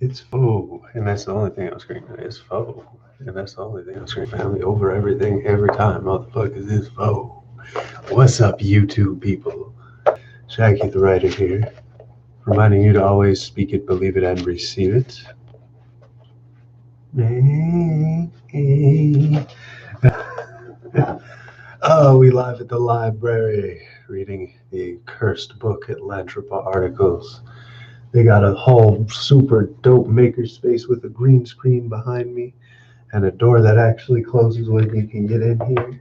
It's faux, and that's the only thing I'm screaming. It's faux, and that's the only thing I'm screaming. Family over everything, every time, motherfuckers. It's faux. What's up, YouTube people? Shaggy the writer here, reminding you to always speak it, believe it, and receive it. Oh, we live at the library reading the cursed book, Atlantropa articles. They got a whole super dope makerspace with a green screen behind me and a door that actually closes when you can get in here.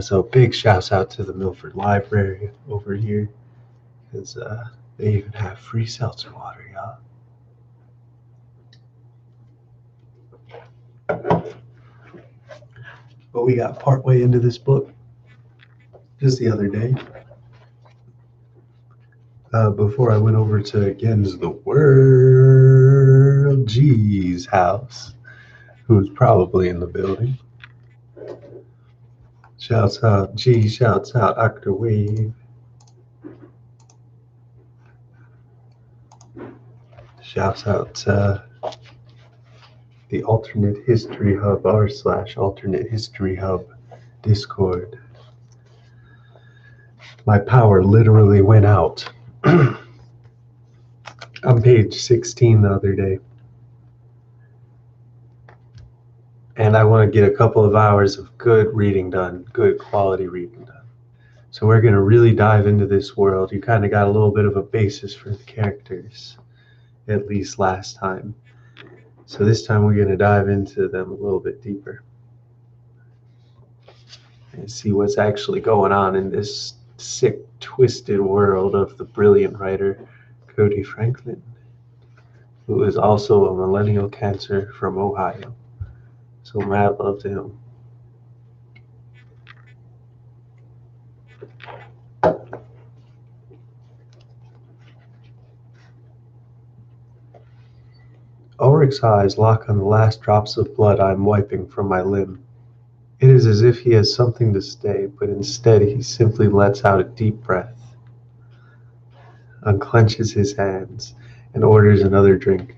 So big shouts out to the Milford Library over here, because they even have free seltzer water, y'all. But we got partway into this book just the other day. Before I went over to Gen's the World G's house, who's probably in the building. Shouts out G, shouts out Octawave. Shouts out the Alternate History Hub, r/Alternate History Hub Discord. My power literally went out on page 16 the other day. And I want to get a couple of hours of good reading done, good quality reading done. So we're going to really dive into this world. You kind of got a little bit of a basis for the characters, at least last time. So this time we're going to dive into them a little bit deeper and see what's actually going on in this sick, twisted world of the brilliant writer Cody Franklin, who is also a millennial cancer from Ohio. So mad love to him. Ulrich's eyes lock on the last drops of blood I am wiping from my limb. It is as if he has something to say, but instead he simply lets out a deep breath, unclenches his hands, and orders another drink.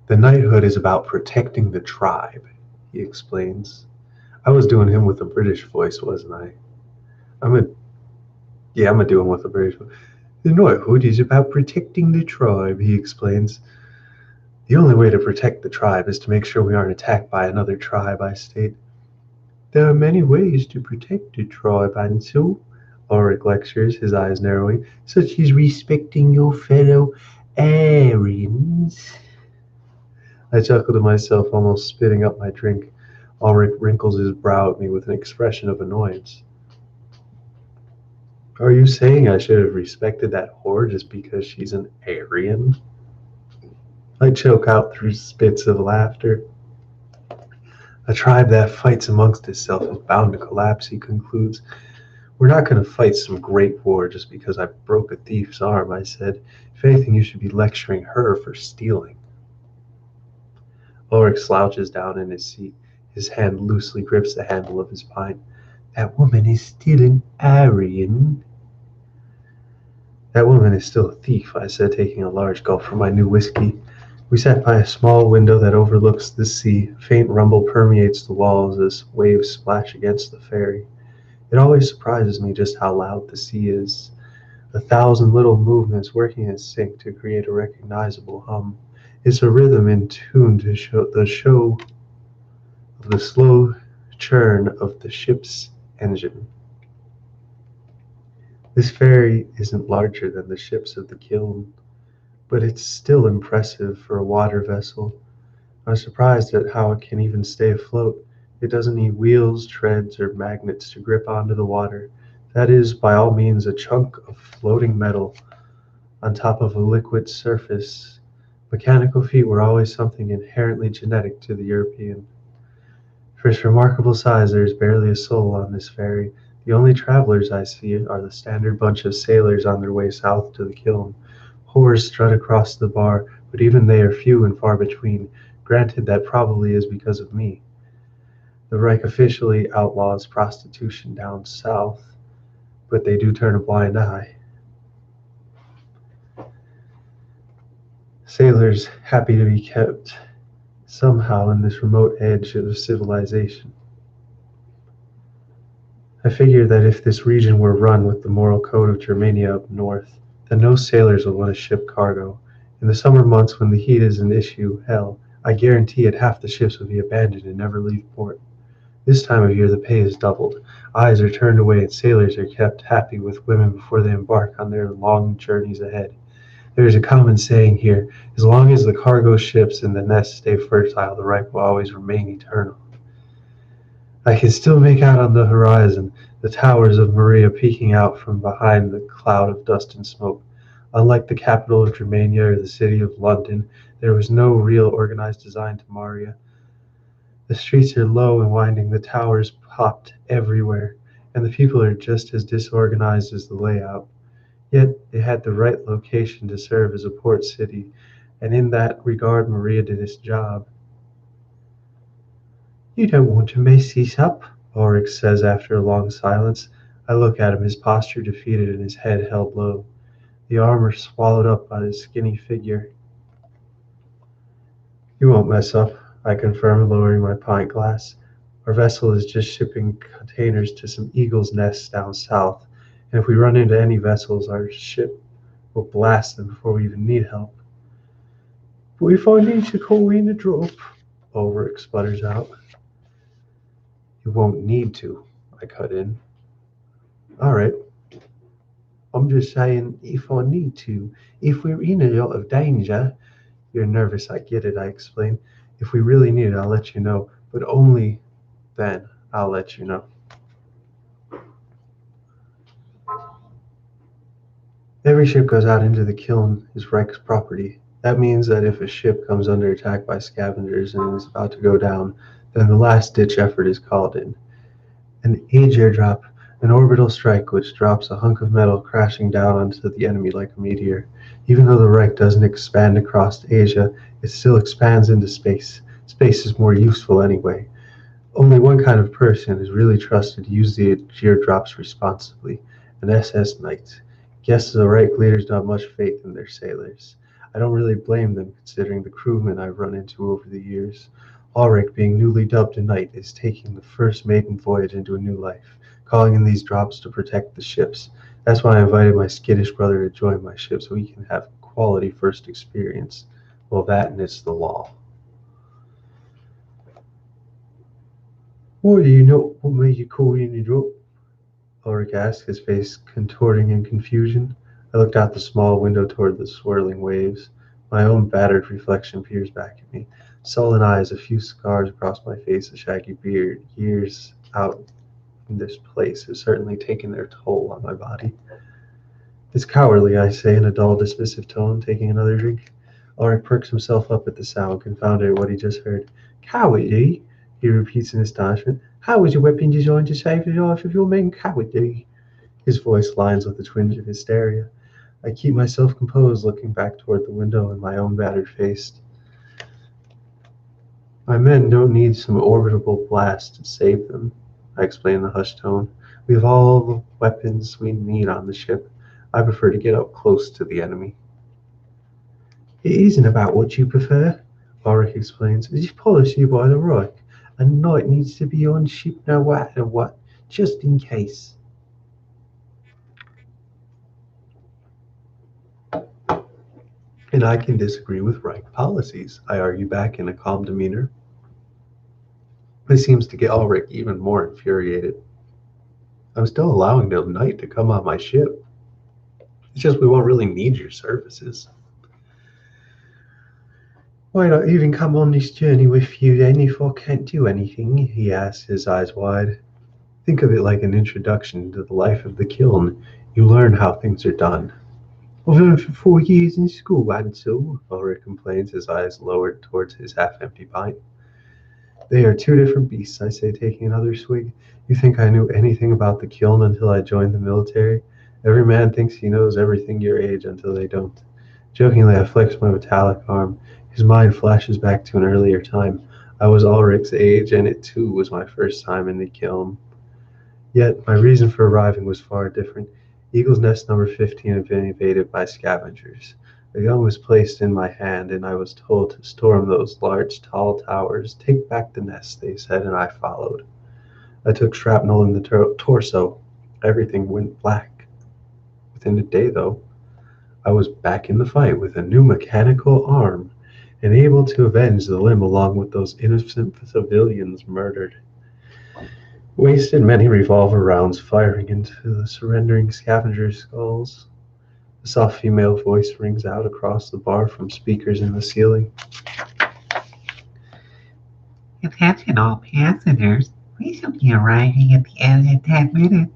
The knighthood is about protecting the tribe, he explains. I was doing him with a British voice, wasn't I? I'm gonna do him with a British voice. The knighthood is about protecting the tribe, he explains. The only way to protect the tribe is to make sure we aren't attacked by another tribe, I state. There are many ways to protect a tribe, Ansel, Ulrich lectures, his eyes narrowing, such as respecting your fellow Aryans. I chuckle to myself, almost spitting up my drink. Ulrich wrinkles his brow at me with an expression of annoyance. Are you saying I should have respected that whore just because she's an Aryan? I choke out through spits of laughter. A tribe that fights amongst itself is bound to collapse, he concludes. We're not going to fight some great war just because I broke a thief's arm, I said. If anything, you should be lecturing her for stealing. Ulrich slouches down in his seat. His hand loosely grips the handle of his pint. That woman is still an Aryan. That woman is still a thief, I said, taking a large gulp from my new whiskey. We sat by a small window that overlooks the sea. A faint rumble permeates the walls as waves splash against the ferry. It always surprises me just how loud the sea is. 1,000 little movements working in sync to create a recognizable hum. It's a rhythm in tune to show of the slow churn of the ship's engine. This ferry isn't larger than the ships of the kiln, but it's still impressive for a water vessel. I'm surprised at how it can even stay afloat. It doesn't need wheels, treads, or magnets to grip onto the water. That is, by all means, a chunk of floating metal on top of a liquid surface. Mechanical feat were always something inherently genetic to the European. For its remarkable size, there is barely a soul on this ferry. The only travelers I see are the standard bunch of sailors on their way south to the kiln. Whores strut across the bar, but even they are few and far between. Granted, that probably is because of me. The Reich officially outlaws prostitution down south, but they do turn a blind eye. Sailors happy to be kept somehow in this remote edge of civilization. I figure that if this region were run with the moral code of Germania up north, then no sailors would want to ship cargo. In the summer months when the heat is an issue, hell, I guarantee it half the ships would be abandoned and never leave port. This time of year the pay is doubled. Eyes are turned away and sailors are kept happy with women before they embark on their long journeys ahead. There is a common saying here, as long as the cargo ships and the nests stay fertile, the ripe will always remain eternal. I can still make out on the horizon the towers of Maria peeking out from behind the cloud of dust and smoke. Unlike the capital of Germania or the city of London, there was no real organized design to Maria. The streets are low and winding, the towers popped everywhere, and the people are just as disorganized as the layout. Yet it had the right location to serve as a port city, and in that regard Maria did its job. "You don't want to mess this up," Ulrich says after a long silence. I look at him, his posture defeated and his head held low, the armor swallowed up by his skinny figure. "You won't mess up," I confirm, lowering my pint glass. "Our vessel is just shipping containers to some eagles' nests down south, and if we run into any vessels, our ship will blast them before we even need help." "But if I need to call in a drop," Ulrich sputters out. "You won't need to," I cut in. "All right. I'm just saying, if I need to, if we're in a lot of danger." "You're nervous, I get it," I explain. "If we really need it, I'll let you know, but only then I'll let you know." Every ship goes out into the kiln is Reich's property. That means that if a ship comes under attack by scavengers and is about to go down, then the last-ditch effort is called in. An age airdrop, an orbital strike which drops a hunk of metal crashing down onto the enemy like a meteor. Even though the Reich doesn't expand across Asia, it still expands into space. Space is more useful anyway. Only one kind of person is really trusted to use the airdrops responsibly, an SS Knight. Guess the Reich leaders don't have much faith in their sailors. I don't really blame them, considering the crewmen I've run into over the years. Ulrich, being newly dubbed a knight, is taking the first maiden voyage into a new life, calling in these drops to protect the ships. That's why I invited my skittish brother to join my ship so he can have quality first experience. Well, that and it's the law. "Why do you not want me to call in a drop?" Ulrich asked, his face contorting in confusion. I looked out the small window toward the swirling waves. My own battered reflection peers back at me. Sullen eyes, a few scars across my face, a shaggy beard. Years out in this place has certainly taken their toll on my body. "It's cowardly," I say in a dull, dismissive tone, taking another drink. Ulrich perks himself up at the sound, confounded at what he just heard. "Cowardly?" he repeats in astonishment. "How is your weapon designed to save the life of your men cowardly?" His voice lines with a twinge of hysteria. I keep myself composed, looking back toward the window and my own battered face. "My men don't need some orbital blast to save them," I explain in a hushed tone. "We have all the weapons we need on the ship. I prefer to get up close to the enemy." "It isn't about what you prefer," Ulrich explains. "It's policy by the Reich. A knight needs to be on ship no matter what, just in case." "And I can disagree with Reich policies," I argue back in a calm demeanor. This seems to get Ulrich even more infuriated. "I'm still allowing the knight to come on my ship. It's just we won't really need your services." "Why not even come on this journey with you then if I can't do anything?" he asks, his eyes wide. "Think of it like an introduction to the life of the kiln. You learn how things are done." "I've learned for 4 years in school, Ansel," Ulrich complains, his eyes lowered towards his half-empty pint. "They are two different beasts," I say, taking another swig. "You think I knew anything about the kiln until I joined the military? Every man thinks he knows everything your age until they don't." Jokingly, I flex my metallic arm. His mind flashes back to an earlier time. I was Ulrich's age, and it too was my first time in the kiln. Yet my reason for arriving was far different. Eagle's Nest number 15 had been invaded by scavengers. A gun was placed in my hand, and I was told to storm those large, tall towers. Take back the nest, they said, and I followed. I took shrapnel in the torso. Everything went black. Within a day, though, I was back in the fight with a new mechanical arm and able to avenge the limb along with those innocent civilians murdered. Wasted many revolver rounds firing into the surrendering scavenger skulls. A soft female voice rings out across the bar from speakers in the ceiling. Attention all passengers, we shall be arriving at the end in 10 minutes.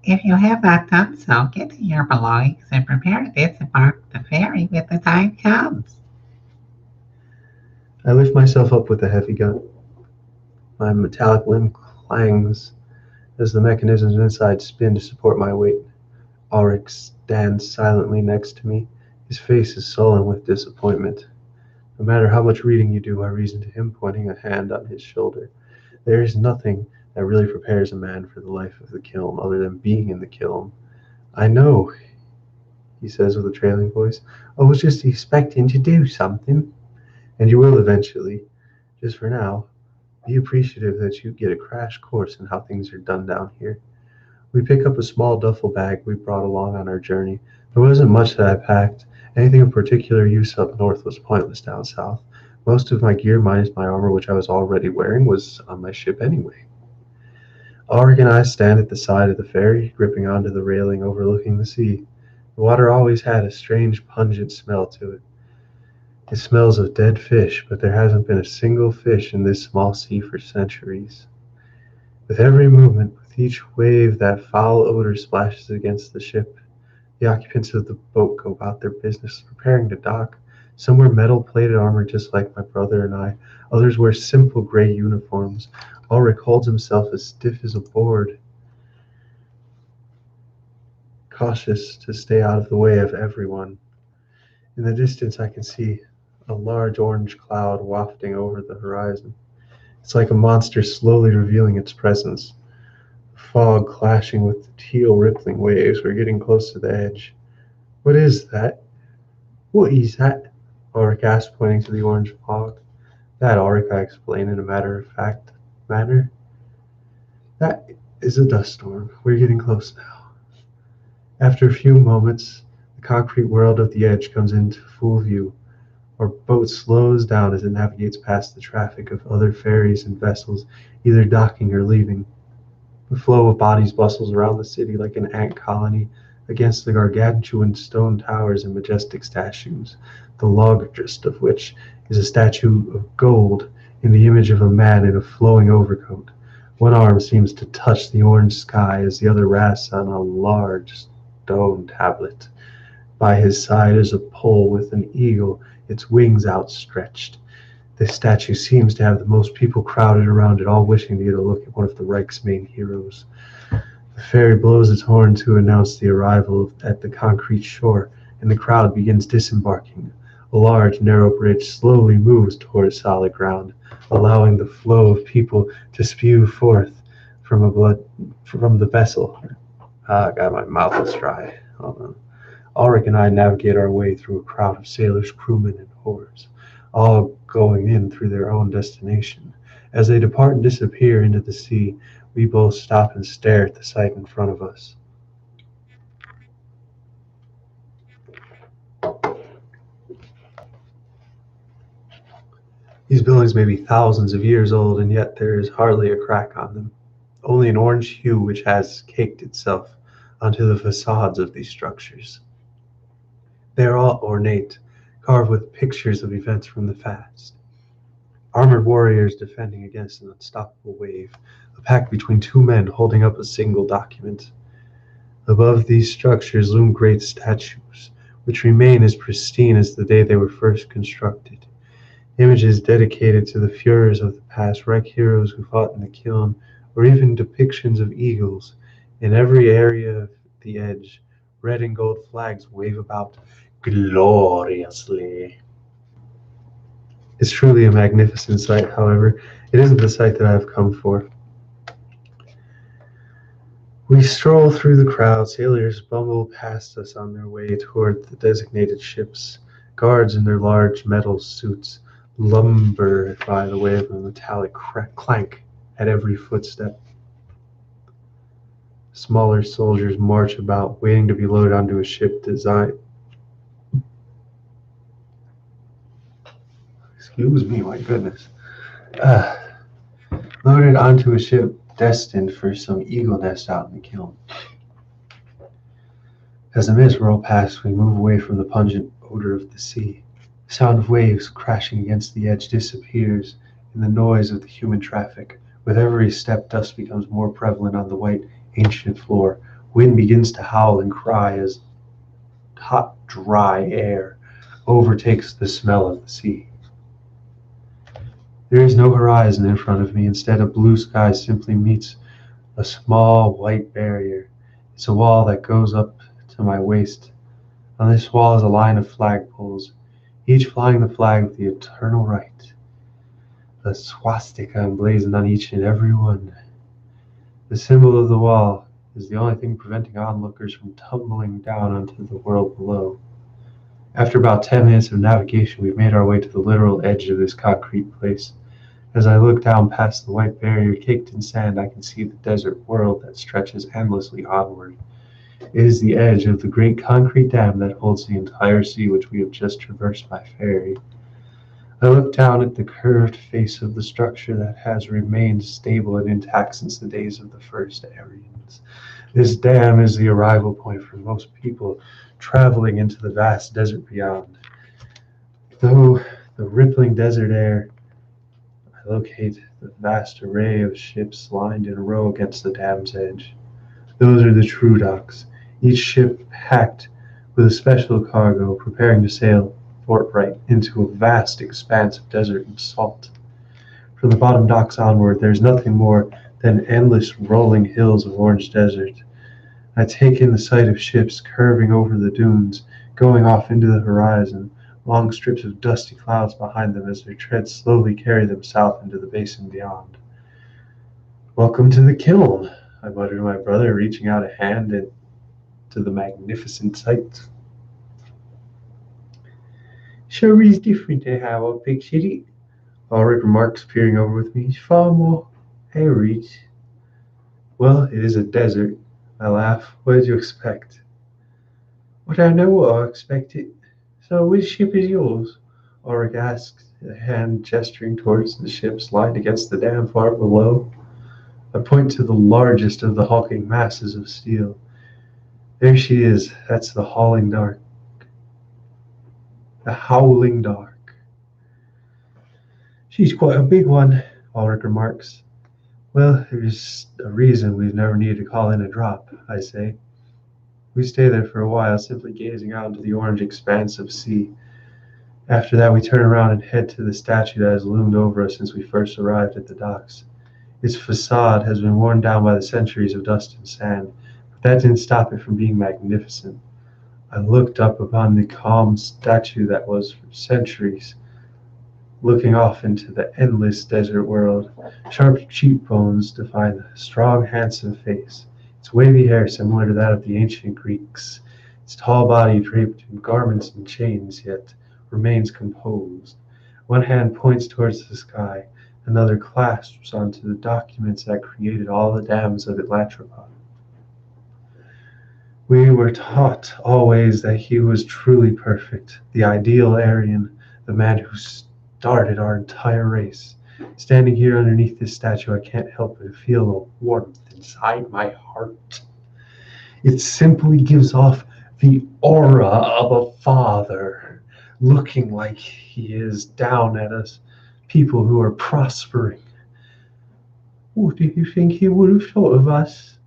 If you have not done so, get to your belongings and prepare to disembark the ferry when the time comes. I lift myself up with a heavy gun. My metallic limb clangs as the mechanisms inside spin to support my weight. Ulrich stands silently next to me. His face is sullen with disappointment. No matter how much reading you do, I reason to him, pointing a hand on his shoulder. There is nothing that really prepares a man for the life of the kiln other than being in the kiln. I know, he says with a trailing voice. I was just expecting to do something. And you will eventually. Just for now, be appreciative that you get a crash course in how things are done down here. We pick up a small duffel bag we brought along on our journey. There wasn't much that I packed. Anything of particular use up north was pointless down south. Most of my gear, minus my armor, which I was already wearing, was on my ship anyway. Ulrich and I stand at the side of the ferry, gripping onto the railing overlooking the sea. The water always had a strange, pungent smell to it. It smells of dead fish, but there hasn't been a single fish in this small sea for centuries. With every movement, with each wave, that foul odor splashes against the ship. The occupants of the boat go about their business, preparing to dock. Some wear metal-plated armor just like my brother and I. Others wear simple gray uniforms. Ulrich holds himself as stiff as a board, cautious to stay out of the way of everyone. In the distance, I can see a large orange cloud wafting over the horizon. It's like a monster slowly revealing its presence. Fog clashing with the teal rippling waves. We're getting close to the edge. What is that? What is that? Ulrich asked, pointing to the orange fog. That, Ulrich, I explained in a matter-of-fact manner. That is a dust storm. We're getting close now. After a few moments, the concrete world of the edge comes into full view. Our boat slows down as it navigates past the traffic of other ferries and vessels, either docking or leaving. The flow of bodies bustles around the city like an ant colony against the gargantuan stone towers and majestic statues, the largest of which is a statue of gold in the image of a man in a flowing overcoat. One arm seems to touch the orange sky as the other rests on a large stone tablet. By his side is a pole with an eagle, its wings outstretched. This statue seems to have the most people crowded around it, all wishing to get a look at one of the Reich's main heroes. The ferry blows its horn to announce the arrival at the concrete shore, and the crowd begins disembarking. A large, narrow bridge slowly moves toward solid ground, allowing the flow of people to spew forth from the vessel. I got my mouth is dry. Hold on. Ulrich and I navigate our way through a crowd of sailors, crewmen, and whores, all going in through their own destination. As they depart and disappear into the sea, we both stop and stare at the sight in front of us. These buildings may be thousands of years old, and yet there is hardly a crack on them, only an orange hue which has caked itself onto the facades of these structures. They are all ornate, carved with pictures of events from the past. Armored warriors defending against an unstoppable wave, a pact between two men holding up a single document. Above these structures loom great statues, which remain as pristine as the day they were first constructed. Images dedicated to the Führers of the past, Reich heroes who fought in the kiln, or even depictions of eagles. In every area of the edge, red and gold flags wave about gloriously. It's truly a magnificent sight, however. It isn't the sight that I have come for. We stroll through the crowd. Sailors bumble past us on their way toward the designated ships. Guards in their large metal suits lumber by the way of a metallic clank at every footstep. Smaller soldiers march about, waiting to be loaded onto a ship designed. Excuse me, my goodness. Uh, Loaded onto a ship destined for some eagle nest out in the kiln. As the mists roll past, we move away from the pungent odor of the sea. The sound of waves crashing against the edge disappears in the noise of the human traffic. With every step, dust becomes more prevalent on the white, ancient floor. Wind begins to howl and cry as hot, dry air overtakes the smell of the sea. There is no horizon in front of me. Instead, a blue sky simply meets a small white barrier. It's a wall that goes up to my waist. On this wall is a line of flagpoles, each flying the flag of the eternal right. A swastika emblazoned on each and every one. The symbol of the wall is the only thing preventing onlookers from tumbling down onto the world below. After about 10 minutes of navigation, we've made our way to the literal edge of this concrete place. As I look down past the white barrier caked in sand, I can see the desert world that stretches endlessly onward. It is the edge of the great concrete dam that holds the entire sea which we have just traversed by ferry. I look down at the curved face of the structure that has remained stable and intact since the days of the first Aryans. This dam is the arrival point for most people traveling into the vast desert beyond. Though the rippling desert air, I locate the vast array of ships lined in a row against the dam's edge. Those are the true docks, each ship packed with a special cargo, preparing to sail forthright into a vast expanse of desert and salt. From the bottom docks onward, there is nothing more than endless rolling hills of orange desert. I take in the sight of ships curving over the dunes, going off into the horizon, long strips of dusty clouds behind them as their treads slowly carry them south into the basin beyond. Welcome to the kiln, I mutter to my brother, reaching out a hand to the magnificent sight. Sure is different to how I pictured it, Ulrich remarks, peering over with me. It's far more arid. Well, it is a desert, I laugh. What did you expect? I don't know what I expected. So which ship is yours? Ulrich asks, a hand gesturing towards the ships lying against the dam far below. I point to the largest of the hulking masses of steel. There she is. That's the howling dark. The howling dark. She's quite a big one, Ulrich remarks. Well, there's a reason we've never needed to call in a drop, I say. We stay there for a while, simply gazing out into the orange expanse of sea. After that, we turn around and head to the statue that has loomed over us since we first arrived at the docks. Its facade has been worn down by the centuries of dust and sand, but that didn't stop it from being magnificent. I looked up upon the calm statue that was for centuries, looking off into the endless desert world. Sharp cheekbones define the strong, handsome face. Its wavy hair similar to that of the ancient Greeks. Its tall body draped in garments and chains, yet remains composed. One hand points towards the sky, another clasps onto the documents that created all the dams of Atlantropa. We were taught always that he was truly perfect, the ideal Aryan, the man who started our entire race. Standing here underneath this statue, I can't help but feel a warmth inside my heart. It simply gives off the aura of a father, looking like he is down at us, people who are prospering. What do you think he would have thought of us?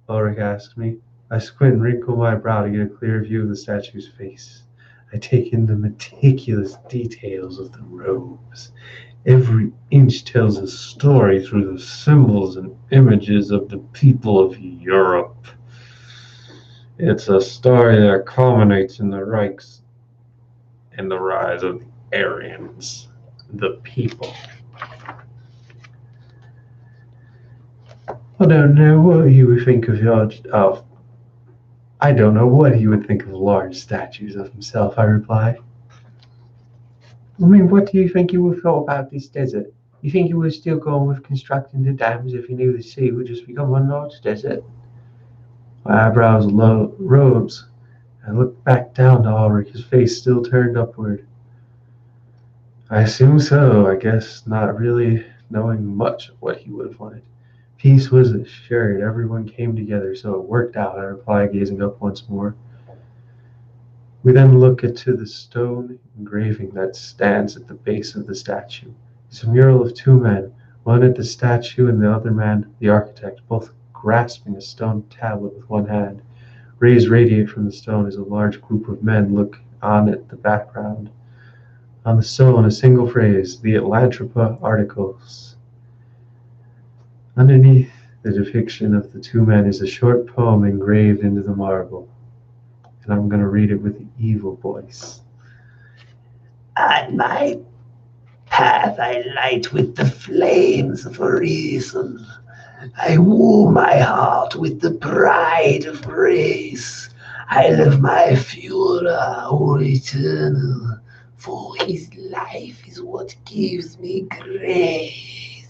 Ulrich asked me. I squint and wrinkle my brow to get a clear view of the statue's face. I take in the meticulous details of the robes. Every inch tells a story through the symbols and images of the people of Europe. It's a story that culminates in the Reichs and the rise of the Aryans, the people. I don't know what you would think of I don't know what he would think of large statues of himself, I reply. I mean, what do you think you would have thought about this desert? You think you would still go on with constructing the dams if you knew the sea would just become one large desert? My eyebrows rose. I looked back down to Ulrich, his face still turned upward. I assume so, I guess, not really knowing much of what he would have wanted. Peace was assured, everyone came together, so it worked out, I replied, gazing up once more. We then look into the stone engraving that stands at the base of the statue. It's a mural of two men, one at the statue and the other man, the architect, both grasping a stone tablet with one hand. Rays radiate from the stone as a large group of men look on at the background. On the stone, a single phrase, the Atlantropa articles. Underneath the depiction of the two men is a short poem engraved into the marble. And I'm going to read it with the evil voice. On my path I light with the flames of reason. I woo my heart with the pride of grace. I love my Führer, all eternal, for his life is what gives me grace.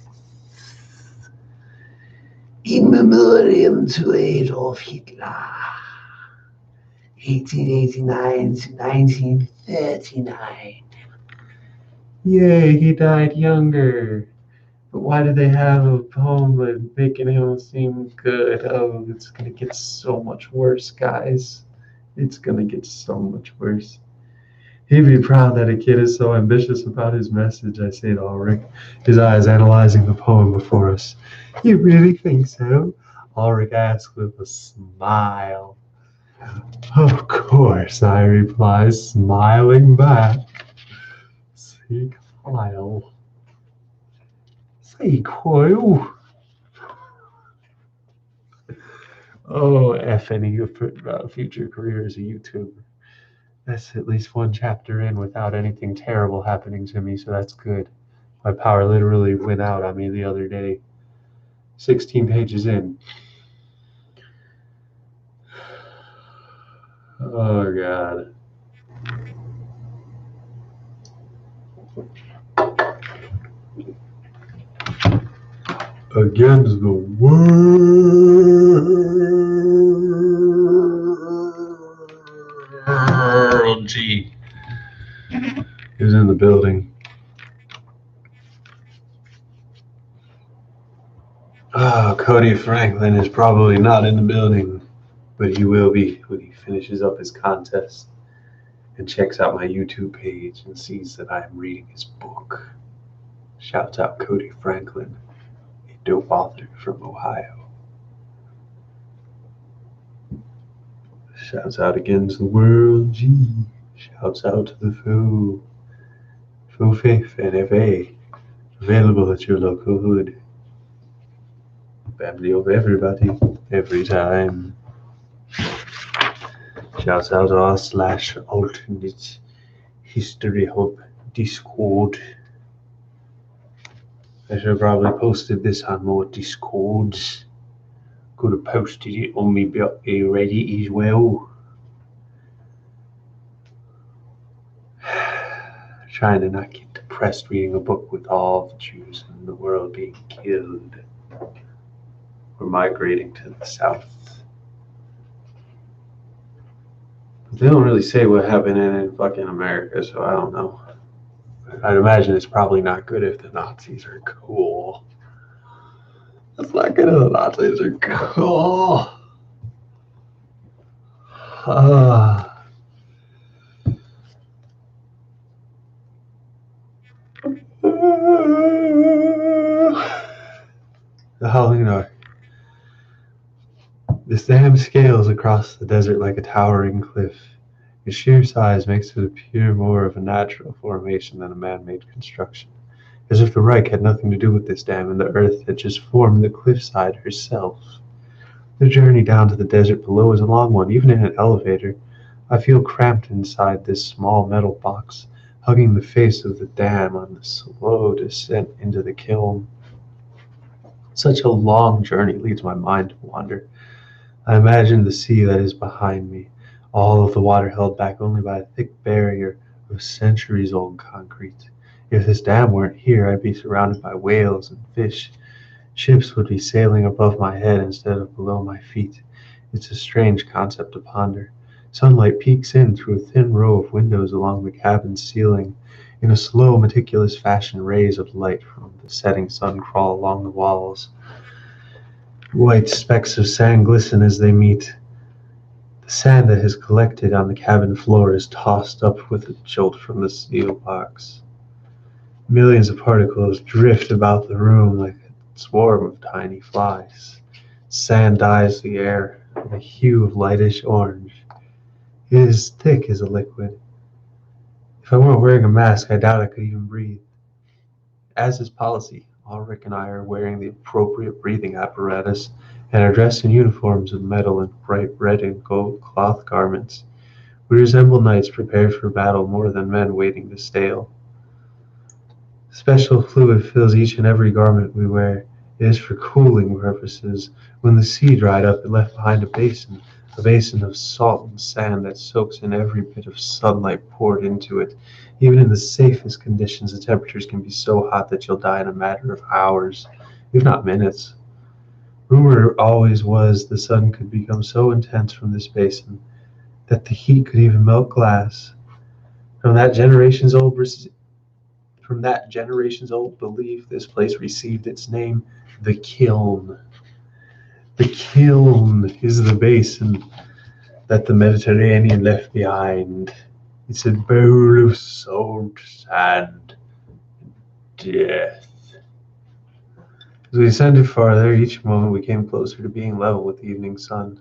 In memoriam to Adolf Hitler, 1889 to 1939. Yay, he died younger. But why do they have a poem making him seem good? Oh, it's gonna get so much worse, guys. It's gonna get so much worse. He'd be proud that a kid is so ambitious about his message, I say to Ulrich, his eyes analyzing the poem before us. You really think so? Ulrich asked with a smile. Of course, I reply, smiling back. Seek file. Sequel. Oh, F any future career as a YouTuber. That's at least one chapter in without anything terrible happening to me, so that's good. My power literally went out on me the other day. 16 pages in. Oh, God. Against the world. Gee. Who's in the building? Oh, Cody Franklin is probably not in the building, but he will be when he finishes up his contest and checks out my YouTube page and sees that I am reading his book. Shouts out Cody Franklin, a dope author from Ohio. Shouts out against the world, G. Shouts out to the foe. Foe Faith NFA. Available at your local hood. Family of everybody, every time. Shouts out to r/alternate history hub Discord. I should have probably posted this on more Discords. Could have posted it on my Reddit as well. Trying to not get depressed reading a book with all the Jews in the world being killed or migrating to the south. They don't really say what happened in fucking America, so I don't know. I'd imagine it's probably not good if the Nazis are cool. It's not good if the Nazis are cool. The Halloween. This dam scales across the desert like a towering cliff. Its sheer size makes it appear more of a natural formation than a man-made construction, as if the Reich had nothing to do with this dam and the earth had just formed the cliffside herself. The journey down to the desert below is a long one, even in an elevator. I feel cramped inside this small metal box, hugging the face of the dam on the slow descent into the kiln. Such a long journey leads my mind to wander. I imagine the sea that is behind me, all of the water held back only by a thick barrier of centuries-old concrete. If this dam weren't here, I'd be surrounded by whales and fish. Ships would be sailing above my head instead of below my feet. It's a strange concept to ponder. Sunlight peeks in through a thin row of windows along the cabin's ceiling. In a slow, meticulous fashion, rays of light from the setting sun crawl along the walls. White specks of sand glisten as they meet. The sand that has collected on the cabin floor is tossed up with a jolt from the steel box. Millions of particles drift about the room like a swarm of tiny flies. Sand dyes the air with a hue of lightish orange. It is thick as a liquid. If I weren't wearing a mask, I doubt I could even breathe. As is policy, Ulrich and I are wearing the appropriate breathing apparatus and are dressed in uniforms of metal and bright red and gold cloth garments. We resemble knights prepared for battle more than men waiting to sail. Special fluid fills each and every garment we wear. It is for cooling purposes. When the sea dried up, it left behind a basin of salt and sand that soaks in every bit of sunlight poured into it. Even in the safest conditions, the temperatures can be so hot that you'll die in a matter of hours, if not minutes. Rumor always was the sun could become so intense from this basin that the heat could even melt glass. From that generations old belief, this place received its name, the kiln. The kiln is the basin that the Mediterranean left behind. It's a bowl of salt, sand, and death. As we ascended farther, each moment we came closer to being level with the evening sun.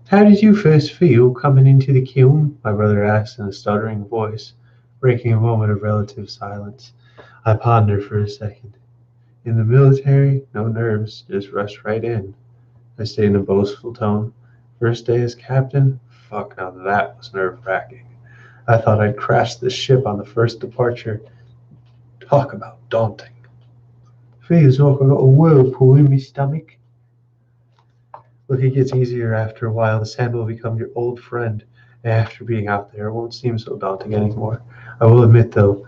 How did you first feel coming into the kiln? My brother asked in a stuttering voice, breaking a moment of relative silence. I pondered for a second. In the military, no nerves, just rushed right in. I stayed in a boastful tone. First day as captain? Fuck, now that was nerve-wracking. I thought I'd crashed the ship on the first departure. Talk about daunting. Feels like I got a whirlpool in my stomach. Look, it gets easier after a while. The sand will become your old friend. After being out there, it won't seem so daunting anymore. I will admit, though,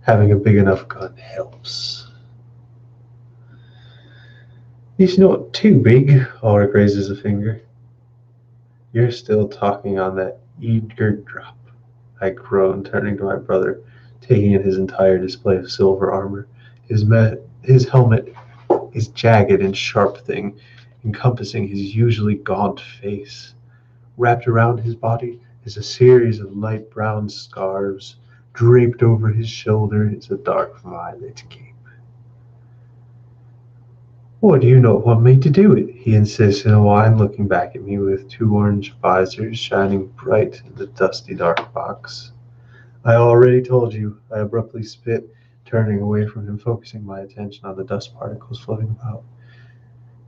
having a big enough gun helps. It's not too big, Ulrich raises a finger. You're still talking on that eager drop, I groaned, turning to my brother, taking in his entire display of silver armor. His helmet is jagged and sharp thing, encompassing his usually gaunt face. Wrapped around his body is a series of light brown scarves. Draped over his shoulder is a dark violet cape. Why do you not want me to do it? He insists in a whine, looking back at me with two orange visors shining bright in the dusty dark box. I already told you, I abruptly spit, turning away from him, focusing my attention on the dust particles floating about.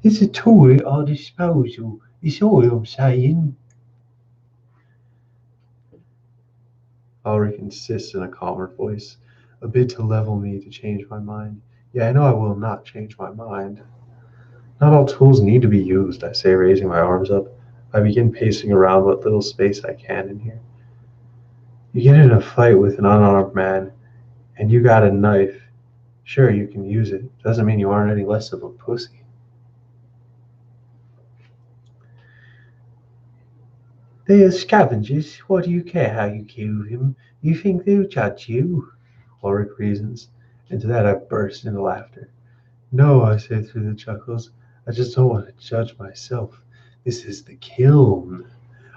It's a toy at our disposal, is all I'm saying. Ulrich insists in a calmer voice, a bid to level me to change my mind. Yeah, I know I will not change my mind. Not all tools need to be used, I say, raising my arms up. I begin pacing around what little space I can in here. You get in a fight with an unarmed man, and you got a knife. Sure, you can use it. Doesn't mean you aren't any less of a pussy. They are scavengers. What do you care how you kill him? You think they'll judge you? Ulrich reasons, and to that I burst into laughter. No, I say through the chuckles. I just don't want to judge myself. This is the kiln,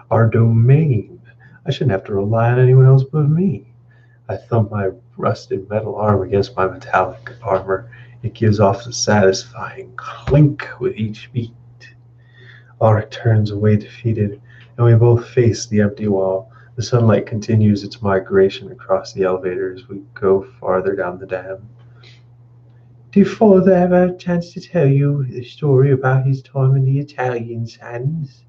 our domain. I shouldn't have to rely on anyone else but me. I thump my rusted metal arm against my metallic armor. It gives off a satisfying clink with each beat. Ulrich turns away defeated, and we both face the empty wall. The sunlight continues its migration across the elevator as we go farther down the dam. Did father ever have a chance to tell you the story about his time in the Italian sands?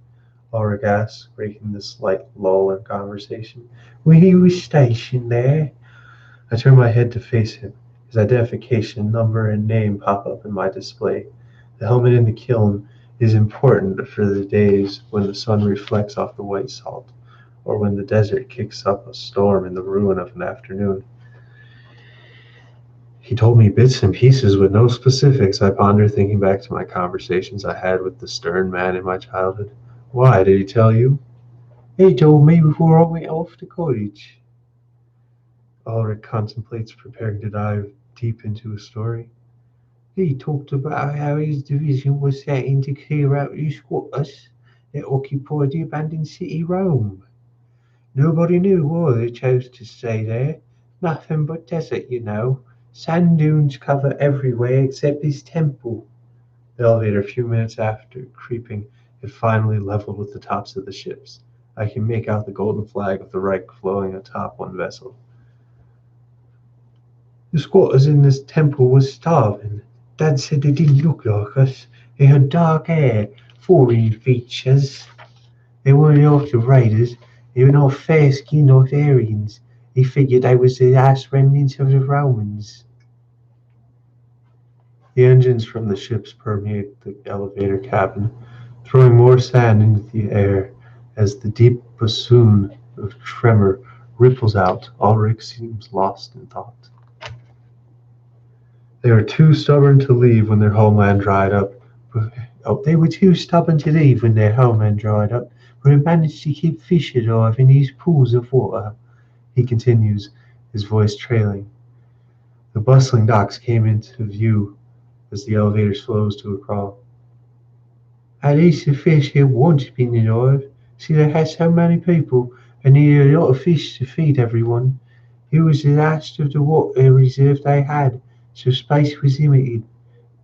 Ulrich asks, breaking the slight lull in conversation. When he was stationed there? I turn my head to face him. His identification number and name pop up in my display. The helmet in the kiln is important for the days when the sun reflects off the white salt. or when the desert kicks up a storm in the ruin of an afternoon. He told me bits and pieces with no specifics. I pondered, thinking back to my conversations I had with the stern man in my childhood. Why, did he tell you? He told me before I went off to college. Ulrich contemplates, preparing to dive deep into a story. He talked about how his division was set in to clear out the squatters that occupied the abandoned city Rome. Nobody knew why they chose to stay there. Nothing but desert, you know. Sand dunes cover everywhere except this temple. The elevator, a few minutes after creeping, had finally leveled with the tops of the ships. I can make out the golden flag of the Reich floating atop one vessel. The squatters in this temple were starving. Dad said they didn't look like us. They had dark hair, foreign features. They weren't after raiders. They were not fair-skinned Arthurians. He figured they was the last remnants of the Romans. The engines from the ships permeate the elevator cabin, throwing more sand into the air as the deep bassoon of tremor ripples out. Ulrich seems lost in thought. They were too stubborn to leave when their homeland dried up. Oh, they were too stubborn to leave when their homeland dried up, but they managed to keep fish alive in these pools of water. He continues, his voice trailing. The bustling docks came into view as the elevator slows to a crawl. At least the fish had once been alive. See, they had so many people and needed a lot of fish to feed everyone. It was the last of the water reserve they had, so space was limited.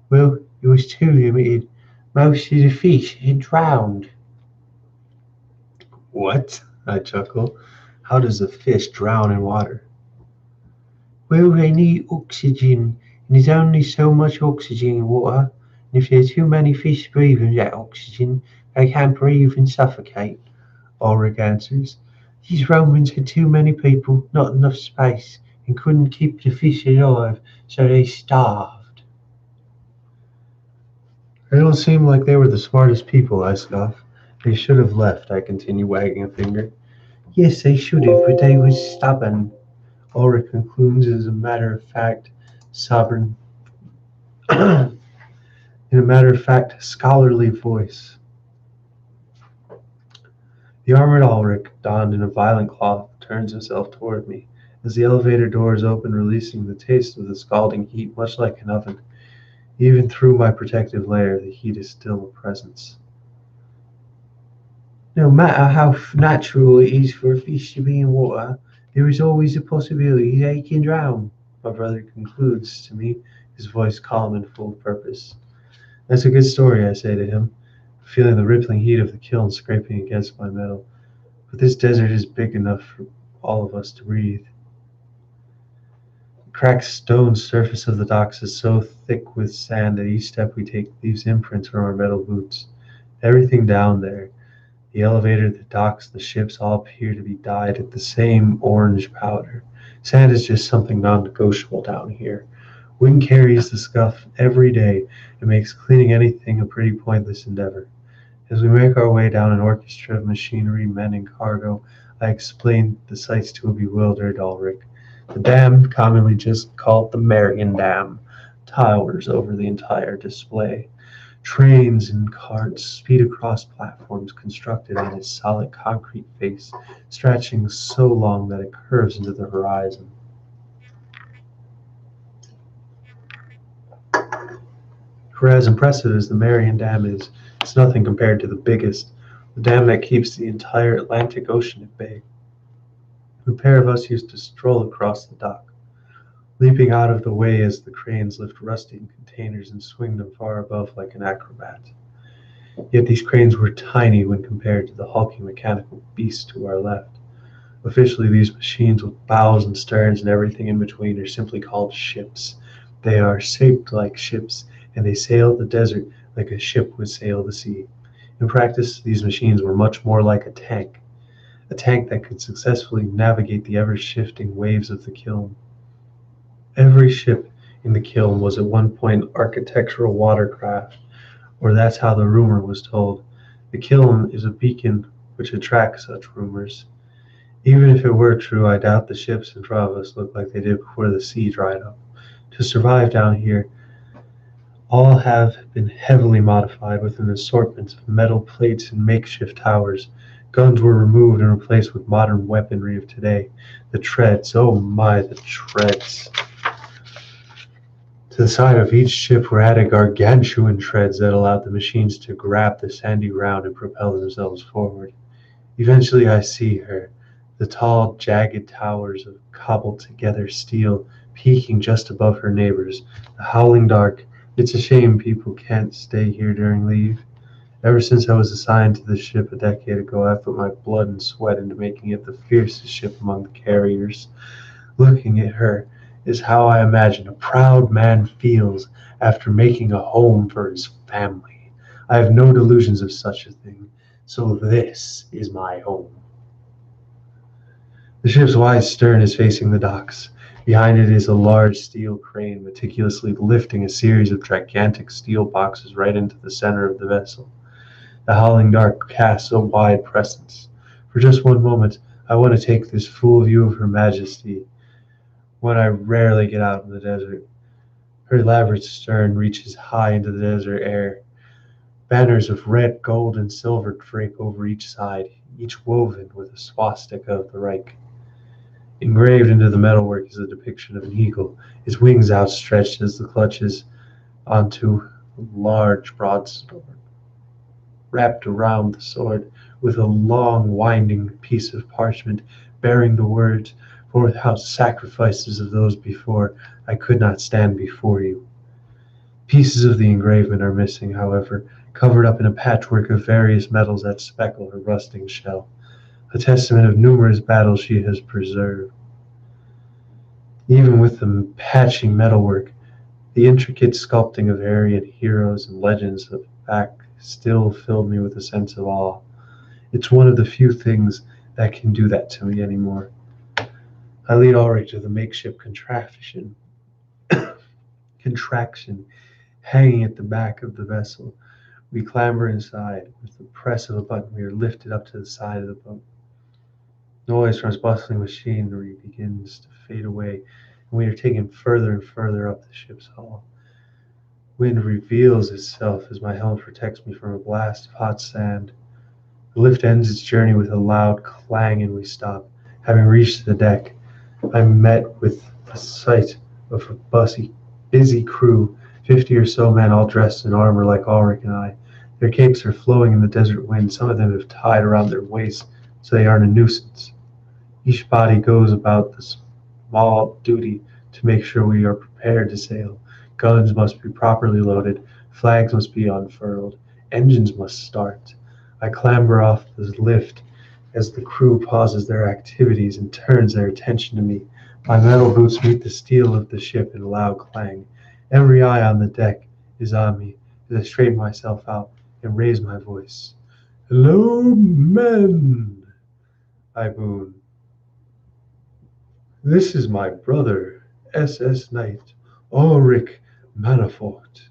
Well, it was too limited. Most of the fish had drowned. What? I chuckle. How does a fish drown in water? Well, they need oxygen, and there's only so much oxygen in water. And if there's too many fish breathing that oxygen, they can't breathe and suffocate. Ulrich answers. These Romans had too many people, not enough space, and couldn't keep the fish alive, so they starved. They don't seem like they were the smartest people, I scoff. They should have left, I continue, wagging a finger. Yes, they should have, but they was stubborn. Ulrich concludes as a matter of fact, sovereign, in a matter of fact, scholarly voice. The armored Ulrich, donned in a violent cloth, turns himself toward me. As the elevator doors open, releasing the taste of the scalding heat, much like an oven, even through my protective layer, the heat is still a presence. No matter how natural it is for a fish to be in water, there is always a possibility they can drown, my brother concludes to me, his voice calm and full of purpose. That's a good story, I say to him, feeling the rippling heat of the kiln scraping against my metal. But this desert is big enough for all of us to breathe. The cracked stone surface of the docks is so thick with sand that each step we take leaves imprints from our metal boots. Everything down there, the elevator, the docks, the ships, all appear to be dyed at the same orange powder. Sand is just something non-negotiable down here. Wind carries the scuff every day and makes cleaning anything a pretty pointless endeavor. As we make our way down an orchestra of machinery, men, and cargo, I explain the sights to a bewildered Ulrich. The dam, commonly just called the Marion Dam, towers over the entire display. Trains and carts speed across platforms constructed on its solid concrete face, stretching so long that it curves into the horizon. For as impressive as the Marion Dam is, it's nothing compared to the biggest, the dam that keeps the entire Atlantic Ocean at bay. The pair of us used to stroll across the dock, leaping out of the way as the cranes lift rusting containers and swing them far above like an acrobat. Yet these cranes were tiny when compared to the hulking mechanical beasts to our left. Officially, these machines with bows and sterns and everything in between are simply called ships. They are shaped like ships, and they sail the desert like a ship would sail the sea. In practice, these machines were much more like a tank that could successfully navigate the ever-shifting waves of the kiln. Every ship in the kiln was at one point architectural watercraft, or that's how the rumor was told. The kiln is a beacon which attracts such rumors. Even if it were true, I doubt the ships in front of us look like they did before the sea dried up. To survive down here, all have been heavily modified with an assortment of metal plates and makeshift towers. Guns were removed and replaced with modern weaponry of today. The treads, oh my, the treads. To the side of each ship were added gargantuan treads that allowed the machines to grab the sandy ground and propel themselves forward. Eventually I see her, the tall, jagged towers of cobbled-together steel peaking just above her neighbors, the howling dark. It's a shame people can't stay here during leave. Ever since I was assigned to this ship a decade ago, I've put my blood and sweat into making it the fiercest ship among the carriers. Looking at her is how I imagine a proud man feels after making a home for his family. I have no delusions of such a thing, so this is my home. The ship's wide stern is facing the docks. Behind it is a large steel crane meticulously lifting a series of gigantic steel boxes right into the center of the vessel. The howling dark casts a wide presence. For just one moment, I want to take this full view of Her Majesty, when I rarely get out in the desert. Her elaborate stern reaches high into the desert air. Banners of red, gold, and silver drape over each side, each woven with a swastika of the Reich. Engraved into the metalwork is a depiction of an eagle, its wings outstretched as it clutches onto a large broadsword. Wrapped around the sword with a long winding piece of parchment bearing the words, "For without sacrifices of those before, I could not stand before you." Pieces of the engraving are missing, however, covered up in a patchwork of various metals that speckle her rusting shell, a testament of numerous battles she has preserved. Even with the patchy metalwork, the intricate sculpting of Aryan heroes and legends of back still filled me with a sense of awe. It's one of the few things that can do that to me anymore. I lead Ulrich to the makeshift contraction hanging at the back of the vessel. We clamber inside. With the press of a button, we are lifted up to the side of the boat. Noise from its bustling machinery begins to fade away, and we are taken further and further up the ship's hull. Wind reveals itself as my helmet protects me from a blast of hot sand. The lift ends its journey with a loud clang, and we stop. Having reached the deck, I'm met with the sight of a busy crew, 50 or so men all dressed in armor like Ulrich and I. Their capes are flowing in the desert wind. Some of them have tied around their waists so they aren't a nuisance. Each body goes about the small duty to make sure we are prepared to sail. Guns must be properly loaded, flags must be unfurled, engines must start. I clamber off the lift as the crew pauses their activities and turns their attention to me. My metal boots meet the steel of the ship in a loud clang. Every eye on the deck is on me as I straighten myself out and raise my voice. "Hello, men!" I boon. "This is my brother, SS Knight, Ulrich Manafort.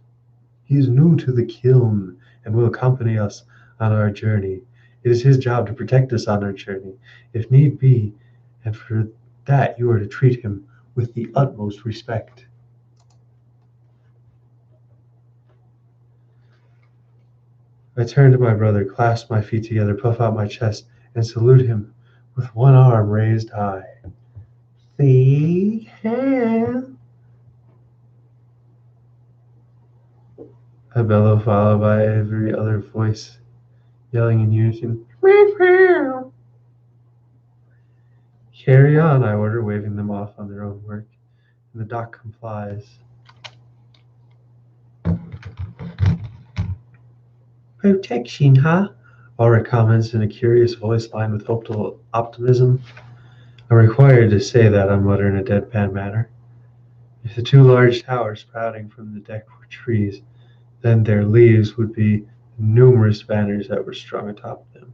He is new to the kiln and will accompany us on our journey. It is his job to protect us on our journey, if need be, and for that you are to treat him with the utmost respect." I turn to my brother, clasp my feet together, puff out my chest, and salute him with one arm raised high. "See here," I bellow, followed by every other voice yelling in unison. "Carry on," I order, waving them off on their own work, and the doc complies. "Protection, huh?" Ulrich comments in a curious voice lined with hopeful optimism. I'm required to say that, I mutter in a deadpan manner. If the two large towers sprouting from the deck were trees, then their leaves would be the numerous banners that were strung atop them.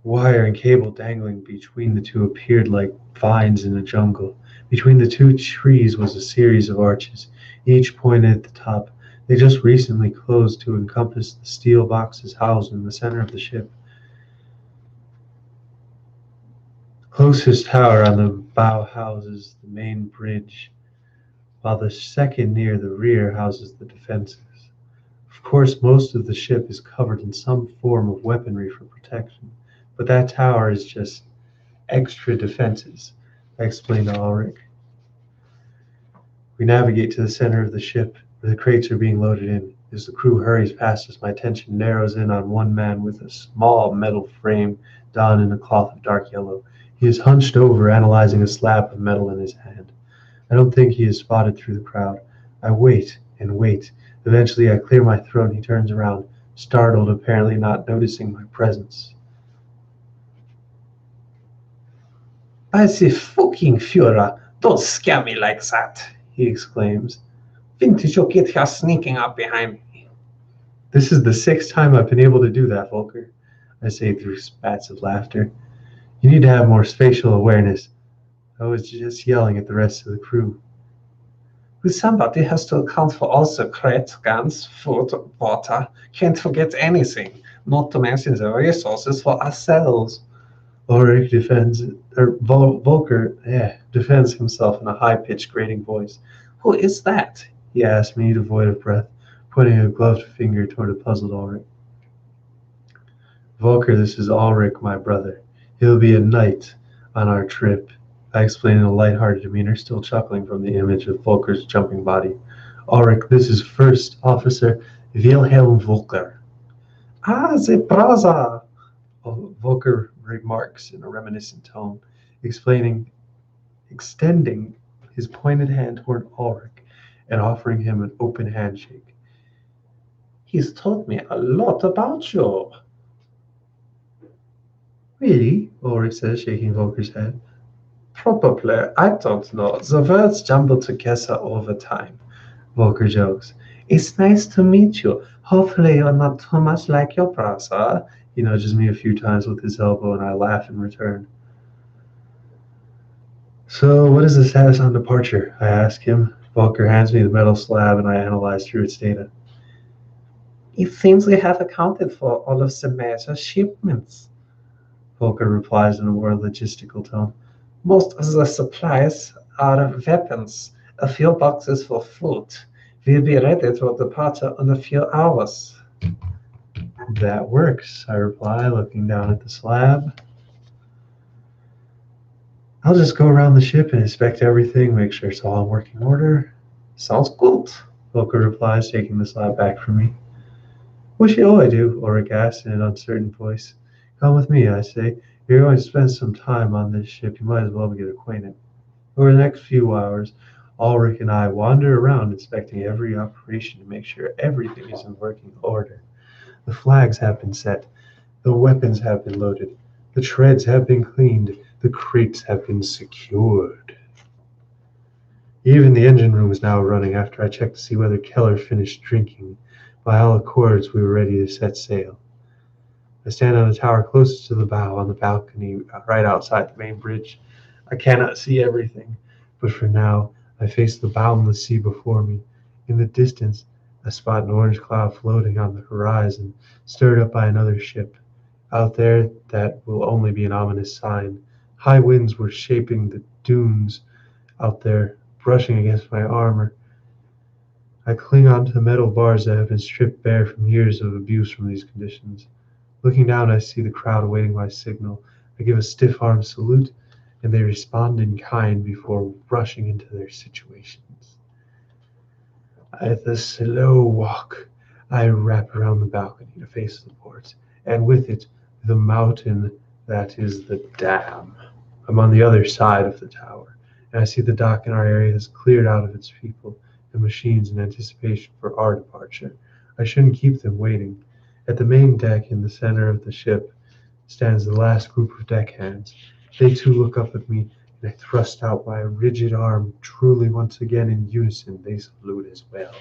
Wire and cable dangling between the two appeared like vines in a jungle. Between the two trees was a series of arches, each pointed at the top. They just recently closed to encompass the steel boxes housed in the center of the ship. Closest tower on the bow houses the main bridge, while the second near the rear houses the defenses. Of course, most of the ship is covered in some form of weaponry for protection, but that tower is just extra defenses, I explained to Ulrich. We navigate to the center of the ship, where the crates are being loaded in. As the crew hurries past us, my attention narrows in on one man with a small metal frame donned in a cloth of dark yellow. He is hunched over, analyzing a slab of metal in his hand. I don't think he is spotted through the crowd. I wait and wait. Eventually, I clear my throat and he turns around, startled, apparently not noticing my presence. By the fucking Führer, don't scare me like that, He exclaims. when did you get here sneaking up behind me? This is the sixth time I've been able to do that, Volker, I say through spats of laughter. You need to have more spatial awareness. I was just yelling at the rest of the crew. Well, somebody has to account for all the crate, guns, food, water. Can't forget anything, not to mention the resources for ourselves. Ulrich defends, or Volker, defends himself in a high-pitched, grating voice. Who is that? He asks me, devoid of breath, pointing a gloved finger toward a puzzled Ulrich. Volker, this is Ulrich, my brother. He'll be a knight on our trip, I explain in a light-hearted demeanor, still chuckling from the image of Volker's jumping body. Ulrich, this is First Officer Wilhelm Volker. Ah, the brother. Volker remarks in a reminiscent tone, extending his pointed hand toward Ulrich and offering him an open handshake. He's told me a lot about you. Really? Ulrich says, shaking Volker's head. Probably, I don't know. The words jumble together all the time. Volker jokes. It's nice to meet you. Hopefully you're not too much like your brother. He nudges me a few times with his elbow, and I laugh in return. So, what is the status on departure? I ask him. Volker hands me the metal slab, and I analyze through its data. It seems we have accounted for all of the major shipments. Volker replies in a more logistical tone. Most of the supplies are weapons, a few boxes for food. We'll be ready for departure in a few hours. That works, I reply, looking down at the slab. I'll just go around the ship and inspect everything, make sure it's all in working order. Sounds good. Volker replies, taking the slab back from me. What shall I do? Ulrich asks in an uncertain voice. Come with me, I say. You're going to spend some time on this ship. You might as well get acquainted. Over the next few hours, Ulrich and I wander around inspecting every operation to make sure everything is in working order. The flags have been set. The weapons have been loaded. The treads have been cleaned. The crates have been secured. Even the engine room is now running after I checked to see whether Keller finished drinking. By all accords, we were ready to set sail. I stand on the tower closest to the bow on the balcony right outside the main bridge. I cannot see everything, but for now, I face the boundless sea before me. In the distance, I spot an orange cloud floating on the horizon, stirred up by another ship. Out there, that will only be an ominous sign. High winds were shaping the dunes out there, brushing against my armor. I cling onto the metal bars that have been stripped bare from years of abuse from these conditions. Looking down, I see the crowd awaiting my signal. I give a stiff-armed salute, and they respond in kind before rushing into their situations. At the slow walk, I wrap around the balcony to face the port, and with it, the mountain that is the dam. I'm on the other side of the tower, and I see the dock in our area has cleared out of its people and machines in anticipation for our departure. I shouldn't keep them waiting. At the main deck in the center of the ship stands the last group of deckhands. They too look up at me, and I thrust out my rigid arm. Truly, once again in unison, they salute as well.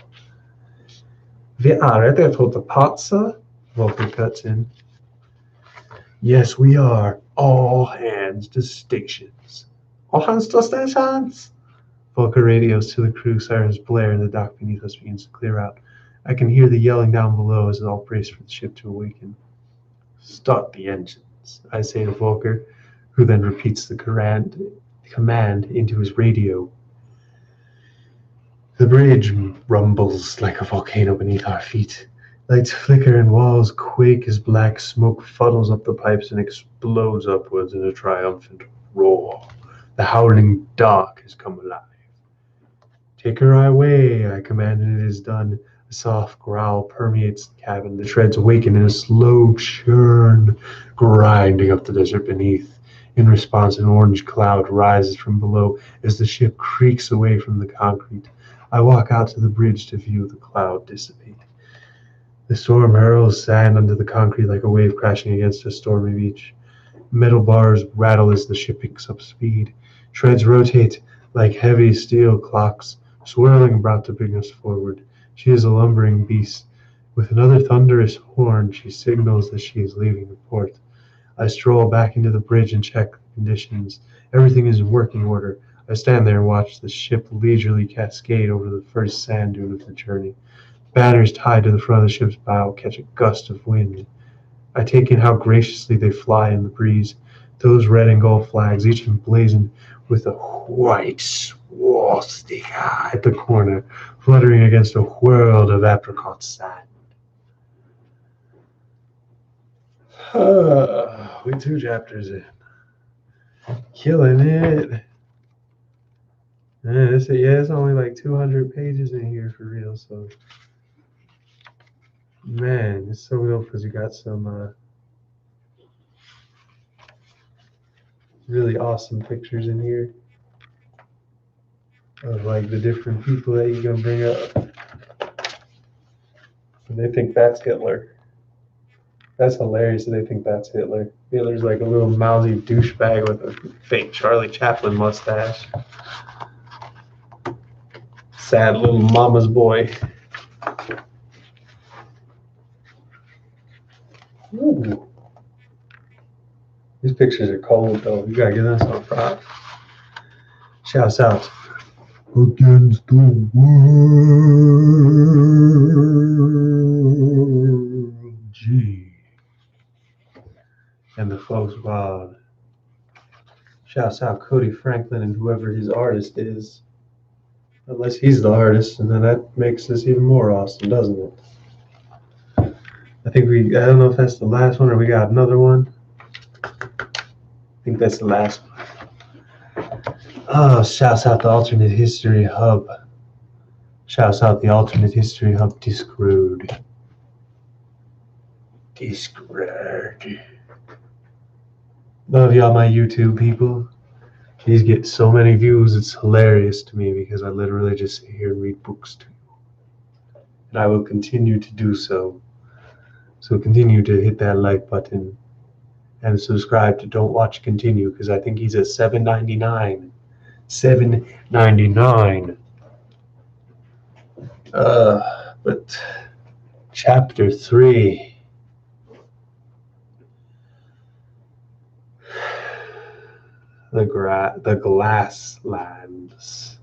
We are ready to depart, sir. Volker cuts in. Yes, we are. All hands to stations. All hands to stations. Volker radios to the crew. Sirens blare, and the dock beneath us begins to clear out. I can hear the yelling down below as all brace for the ship to awaken. Start the engines, I say to Volker, who then repeats the command into his radio. The bridge rumbles like a volcano beneath our feet. Lights flicker and walls quake as black smoke funnels up the pipes and explodes upwards in a triumphant roar. The howling dark has come alive. Take her away, I command, and it is done. A soft growl permeates the cabin. The treads awaken in a slow churn, grinding up the desert beneath. In response, an orange cloud rises from below as the ship creaks away from the concrete. I walk out to the bridge to view the cloud dissipate. The storm hurls sand under the concrete like a wave crashing against a stormy beach. Metal bars rattle as the ship picks up speed. Treads rotate like heavy steel clocks, swirling about to bring us forward. She is a lumbering beast. With another thunderous horn, she signals that she is leaving the port. I stroll back into the bridge and check the conditions. Everything is in working order. I stand there and watch the ship leisurely cascade over the first sand dune of the journey. Banners tied to the front of the ship's bow catch a gust of wind. I take in how graciously they fly in the breeze. Those red and gold flags, each emblazoned with a white swastika at the corner, fluttering against a world of apricot sand. We 2 chapters in. Killing it. It's only like 200 pages in here for real, so man, it's so real because you got some really awesome pictures in here of like the different people that you're gonna bring up. And they think that's Hitler. That's hilarious that they think that's Hitler. Hitler's like a little mousy douchebag with a fake Charlie Chaplin mustache. Sad little mama's boy. Ooh. These pictures are cold though. You gotta give them some props. Shouts out. Against the world. G. And the folks wild. Shouts out Cody Franklin and whoever his artist is. Unless he's the artist, and then that makes this even more awesome, doesn't it? I don't know if that's the last one or we got another one. I think that's the last one. Oh, shouts out the Alternate History Hub. Shouts out the Alternate History Hub Discord. Love y'all, my YouTube people. These get so many views, it's hilarious to me because I literally just sit here and read books to you. And I will continue to do so. So continue to hit that like button and subscribe to Don't Watch Continue because I think he's at $7.99. $7.99. But chapter 3. The glass lands.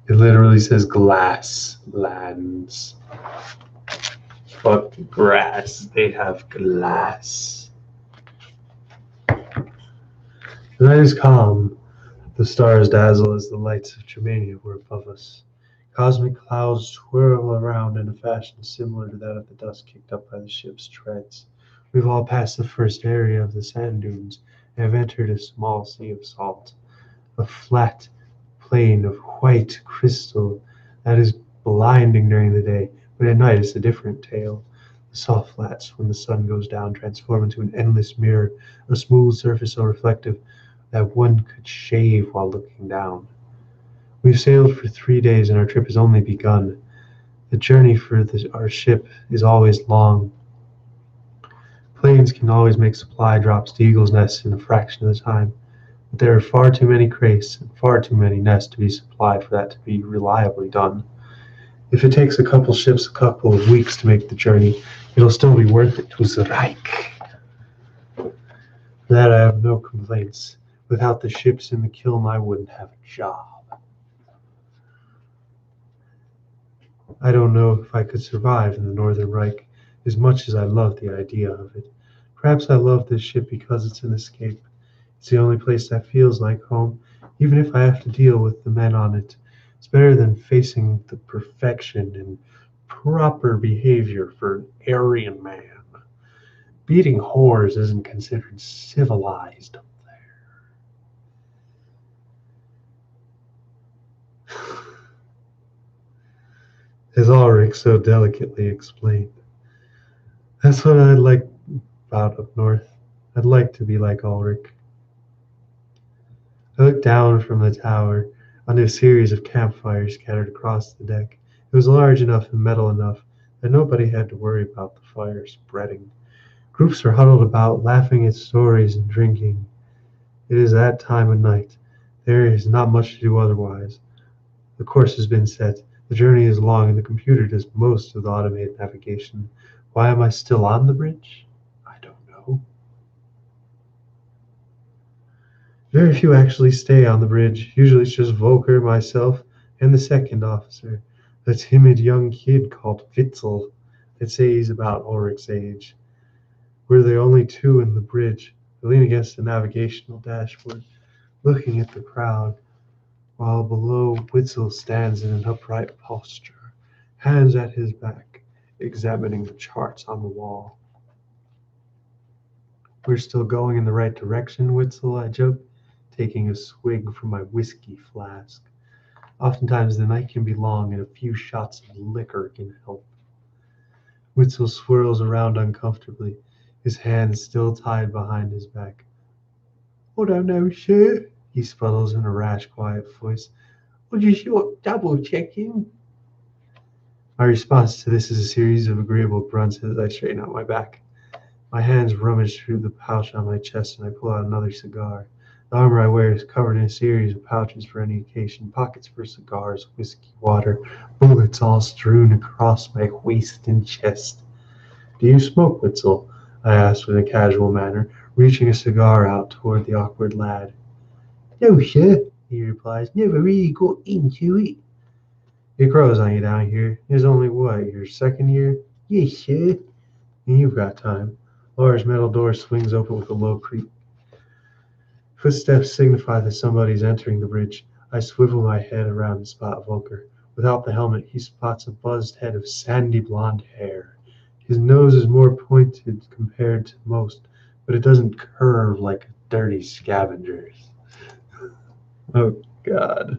It literally says glass lands. Fuck grass. They have glass. The night is calm. The stars dazzle as the lights of Germania were above us. Cosmic clouds swirl around in a fashion similar to that of the dust kicked up by the ship's treads. We've all passed the first area of the sand dunes and have entered a small sea of salt, a flat plain of white crystal that is blinding during the day, but at night it's a different tale. The salt flats, when the sun goes down, transform into an endless mirror, a smooth surface so reflective that one could shave while looking down. We've sailed for 3 days and our trip has only begun. The journey for our ship is always long. Planes can always make supply drops to eagles' nests in a fraction of the time, but there are far too many crates and far too many nests to be supplied for that to be reliably done. If it takes a couple ships a couple of weeks to make the journey, it'll still be worth it to Zreich. For that I have no complaints. Without the ships in the kiln, I wouldn't have a job. I don't know if I could survive in the Northern Reich, as much as I love the idea of it. Perhaps I love this ship because it's an escape. It's the only place that feels like home, even if I have to deal with the men on it. It's better than facing the perfection and proper behavior for an Aryan man. Beating whores isn't considered civilized. As Ulrich so delicately explained. That's what I'd like about up north. I'd like to be like Ulrich. I looked down from the tower onto a series of campfires scattered across the deck. It was large enough and metal enough that nobody had to worry about the fire spreading. Groups were huddled about, laughing at stories and drinking. It is that time of night. There is not much to do otherwise. The course has been set. The journey is long, and the computer does most of the automated navigation. Why am I still on the bridge? I don't know. Very few actually stay on the bridge. Usually it's just Volker, myself, and the second officer, a timid young kid called Witzel. They'd say he's about Ulrich's age. We're the only two in the bridge. I lean against the navigational dashboard, looking at the crowd, while below Witzel stands in an upright posture, hands at his back, examining the charts on the wall. We're still going in the right direction, Witzel, I joked, taking a swig from my whiskey flask. Oftentimes the night can be long, and a few shots of liquor can help. Witzel swirls around uncomfortably, his hands still tied behind his back. I don't know, sir, he sputters in a rash, quiet voice. We're just double checking. My response to this is a series of agreeable grunts as I straighten out my back. My hands rummage through the pouch on my chest and I pull out another cigar. The armor I wear is covered in a series of pouches for any occasion, pockets for cigars, whiskey, water, bullets all strewn across my waist and chest. Do you smoke, Witzel? I asked in a casual manner, reaching a cigar out toward the awkward lad. No, sir, he replies. Never really got into it. It grows on you down here. It's only what, your second year? Yes, sir. You've got time. Laura's metal door swings open with a low creak. Footsteps signify that somebody's entering the bridge. I swivel my head around to spot Volker. Without the helmet, he spots a buzzed head of sandy blonde hair. His nose is more pointed compared to most, but it doesn't curve like a dirty scavenger's. Oh, God.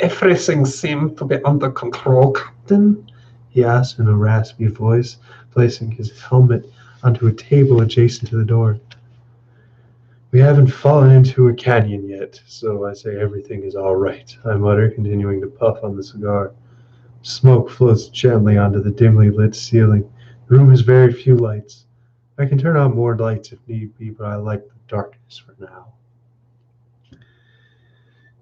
Everything seemed to be under control, Captain, he asked in a raspy voice, placing his helmet onto a table adjacent to the door. We haven't fallen into a canyon yet, so I say everything is all right, I mutter, continuing to puff on the cigar. Smoke floats gently onto the dimly lit ceiling. The room has very few lights. I can turn on more lights if need be, but I like the darkness for now.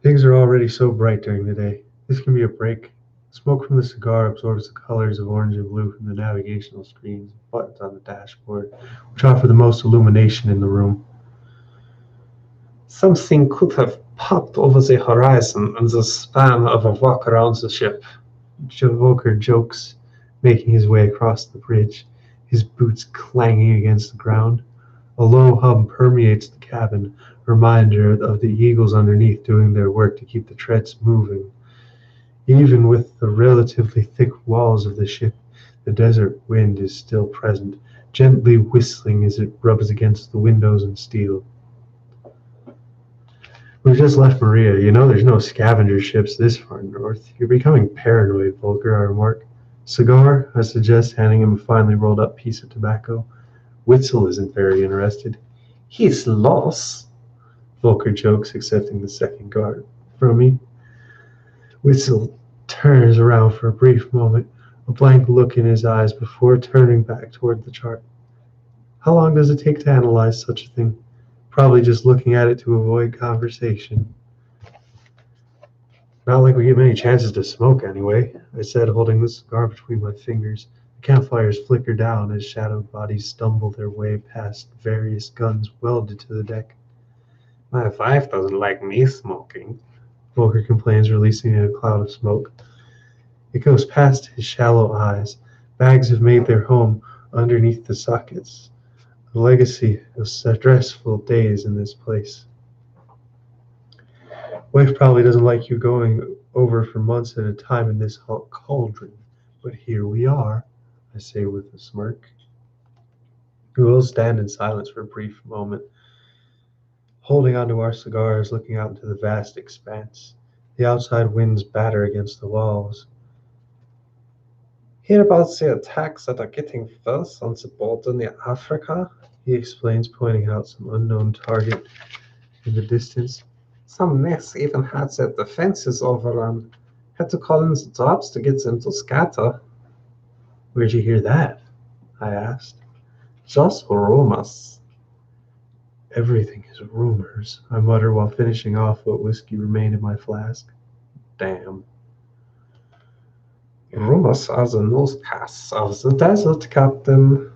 Things are already so bright during the day. This can be a break. Smoke from the cigar absorbs the colors of orange and blue from the navigational screens and buttons on the dashboard, which offer the most illumination in the room. Something could have popped over the horizon in the span of a walk around the ship. Volker jokes, making his way across the bridge, his boots clanging against the ground. A low hum permeates the cabin, a reminder of the eagles underneath doing their work to keep the treads moving. Even with the relatively thick walls of the ship, the desert wind is still present, gently whistling as it rubs against the windows and steel. We've just left Maria. You know there's no scavenger ships this far north. You're becoming paranoid, Volker, I remark. Cigar? I suggest, handing him a finely rolled up piece of tobacco. Witzel isn't very interested. He's lost, Volker jokes, accepting the second guard from me. Witzel turns around for a brief moment, a blank look in his eyes before turning back toward the chart. How long does it take to analyze such a thing? Probably just looking at it to avoid conversation. Not like we get many chances to smoke anyway, I said, holding the cigar between my fingers. The campfires flicker down as shadowed bodies stumble their way past various guns welded to the deck. My wife doesn't like me smoking, Volker complains, releasing a cloud of smoke. It goes past his shallow eyes. Bags have made their home underneath the sockets a legacy of stressful days in this place. Wife probably doesn't like you going over for months at a time in this cauldron, but here we are, I say with a smirk. We will stand in silence for a brief moment, holding onto our cigars, looking out into the vast expanse. The outside winds batter against the walls. Hear about the attacks that are getting worse on the border near Africa? He explains, pointing out some unknown target in the distance. Some nests even had their defenses overrun. Had to call in the drops to get them to scatter. Where'd you hear that? I asked. Just rumors. Everything is rumors, I mutter while finishing off what whiskey remained in my flask. Damn. Rumors are the newscasts of the desert, Captain.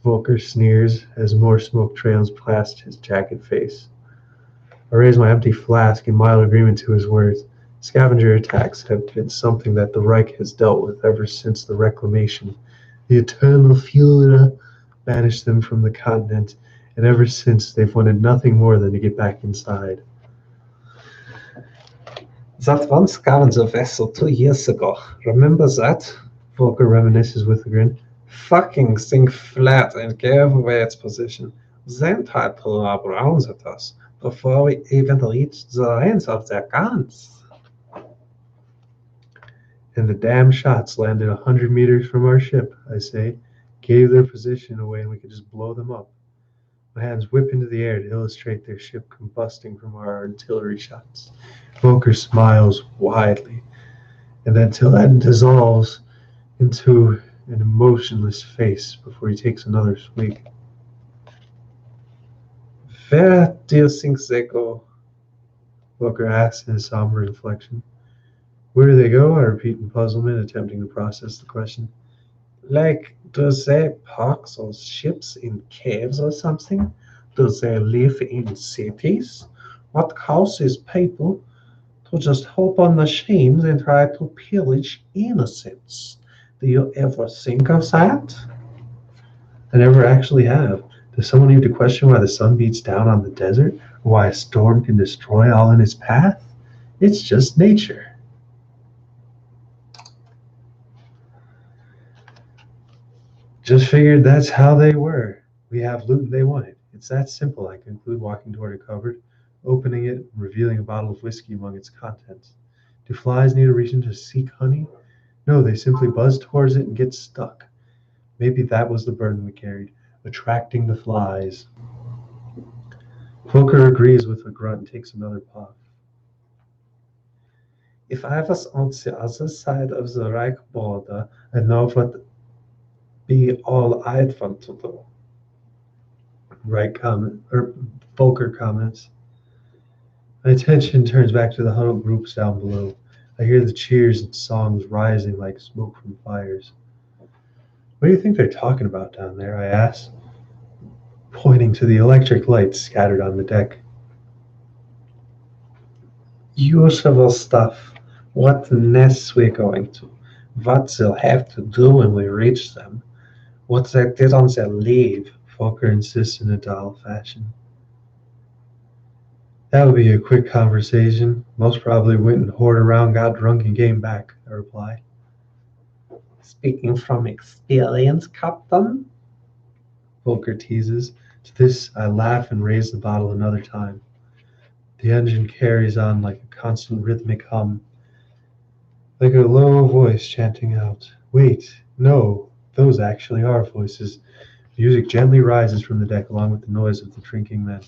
Volker sneers as more smoke trails past his jagged face. I raise my empty flask in mild agreement to his words. Scavenger attacks have been something that the Reich has dealt with ever since the Reclamation. The eternal Führer banished them from the continent, and ever since they've wanted nothing more than to get back inside. That one scavenger vessel 2 years ago. Remember that? Volker reminisces with a grin. Fucking thing flat and gave away its position. Then tried to rub rounds at us before we even reached the range of their guns. And the damn shots landed 100 meters from our ship, I say, gave their position away and we could just blow them up. My hands whip into the air to illustrate their ship combusting from our artillery shots. Volker smiles widely, and then till that dissolves into an emotionless face before he takes another swig. Where do you think they go? Volker asks in a somber inflection. Where do they go? I repeat in puzzlement, attempting to process the question. Like, do they park those ships in caves or something? Do they live in cities? What causes people to just hop on machines and try to pillage innocents? Do you ever think of that? I never actually have. Does someone need to question why the sun beats down on the desert, or why a storm can destroy all in its path? It's just nature. Just figured that's how they were. We have loot they wanted. It's that simple, I conclude, walking toward a cupboard, opening it, and revealing a bottle of whiskey among its contents. Do flies need a reason to seek honey? No, they simply buzz towards it and get stuck. Maybe that was the burden we carried, attracting the flies. Volker agrees with a grunt and takes another puff. If I was on the other side of the Reich border, I know what be all I'd want to do. Volker comments. My attention turns back to the huddled groups down below. I hear the cheers and songs rising like smoke from fires. What do you think they're talking about down there? I ask, pointing to the electric lights scattered on the deck. Usual stuff. What nests we're going to. What they'll have to do when we reach them. What they did on their leave. Volker insists in a dull fashion. That would be a quick conversation. Most probably went and whored around, got drunk, and came back, I reply. Speaking from experience, Captain? Volker teases. To this, I laugh and raise the bottle another time. The engine carries on like a constant rhythmic hum, like a low voice chanting out. Wait, no, those actually are voices. Music gently rises from the deck along with the noise of the drinking men.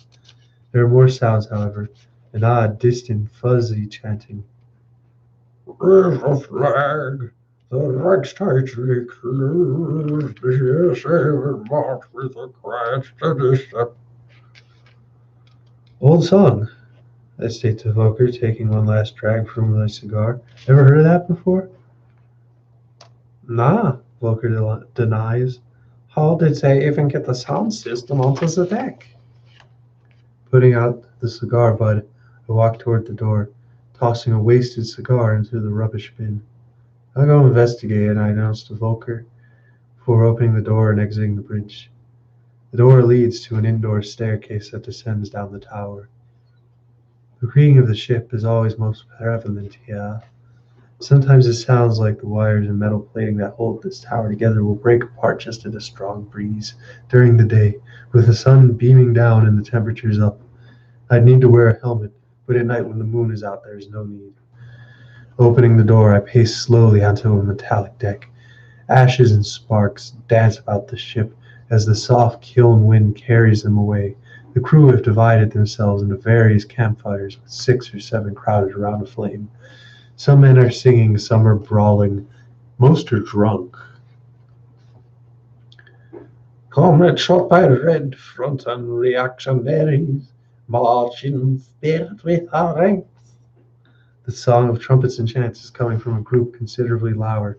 There are more sounds, however, an odd, distant, fuzzy chanting. Raise a flag. The Reichstag declares the USA will march with a quiet, steady step. Old song, I state to Volker, taking one last drag from my cigar. Ever heard of that before? Nah, Volker denies. How did they even get the sound system onto the deck? Putting out the cigar butt, I walk toward the door, tossing a wasted cigar into the rubbish bin. I'll go investigate, I announce to Volker before opening the door and exiting the bridge. The door leads to an indoor staircase that descends down the tower. The creaking of the ship is always most prevalent here. Sometimes it sounds like the wires and metal plating that hold this tower together will break apart just at a strong breeze. During the day, with the sun beaming down and the temperatures up, I'd need to wear a helmet, but at night when the moon is out, there is no need. Opening the door, I pace slowly onto a metallic deck. Ashes and sparks dance about the ship as the soft kiln wind carries them away. The crew have divided themselves into various campfires with 6 or 7 crowded around a flame. Some men are singing, some are brawling, most are drunk. Comrade shot by red front and reactionaries, march in spirit with our ranks. The song of trumpets and chants is coming from a group considerably louder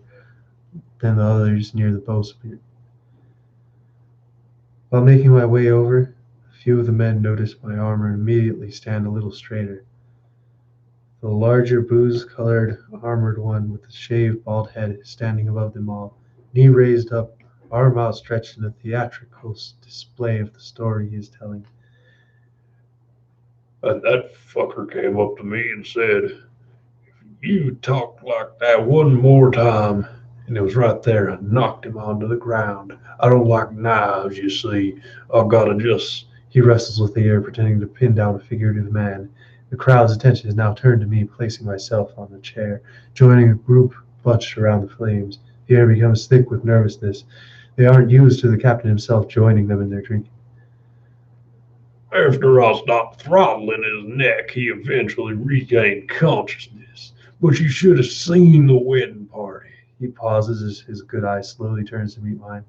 than the others near the bowsprit. While making my way over, a few of the men notice my armor and immediately stand a little straighter. The larger booze-colored armored one with the shaved bald head is standing above them all, knee raised up, arm outstretched in a theatrical display of the story he is telling. And that fucker came up to me and said, "You talk like that one more time." And it was right there. I knocked him onto the ground. I don't like knives, you see. I've got to just. He wrestles with the air, pretending to pin down a figurative man. The crowd's attention is now turned to me, placing myself on the chair, joining a group bunched around the flames. The air becomes thick with nervousness. They aren't used to the captain himself joining them in their drinking. After I stopped throttling his neck, he eventually regained consciousness. But you should have seen the wedding party. He pauses as his good eye slowly turns to meet mine.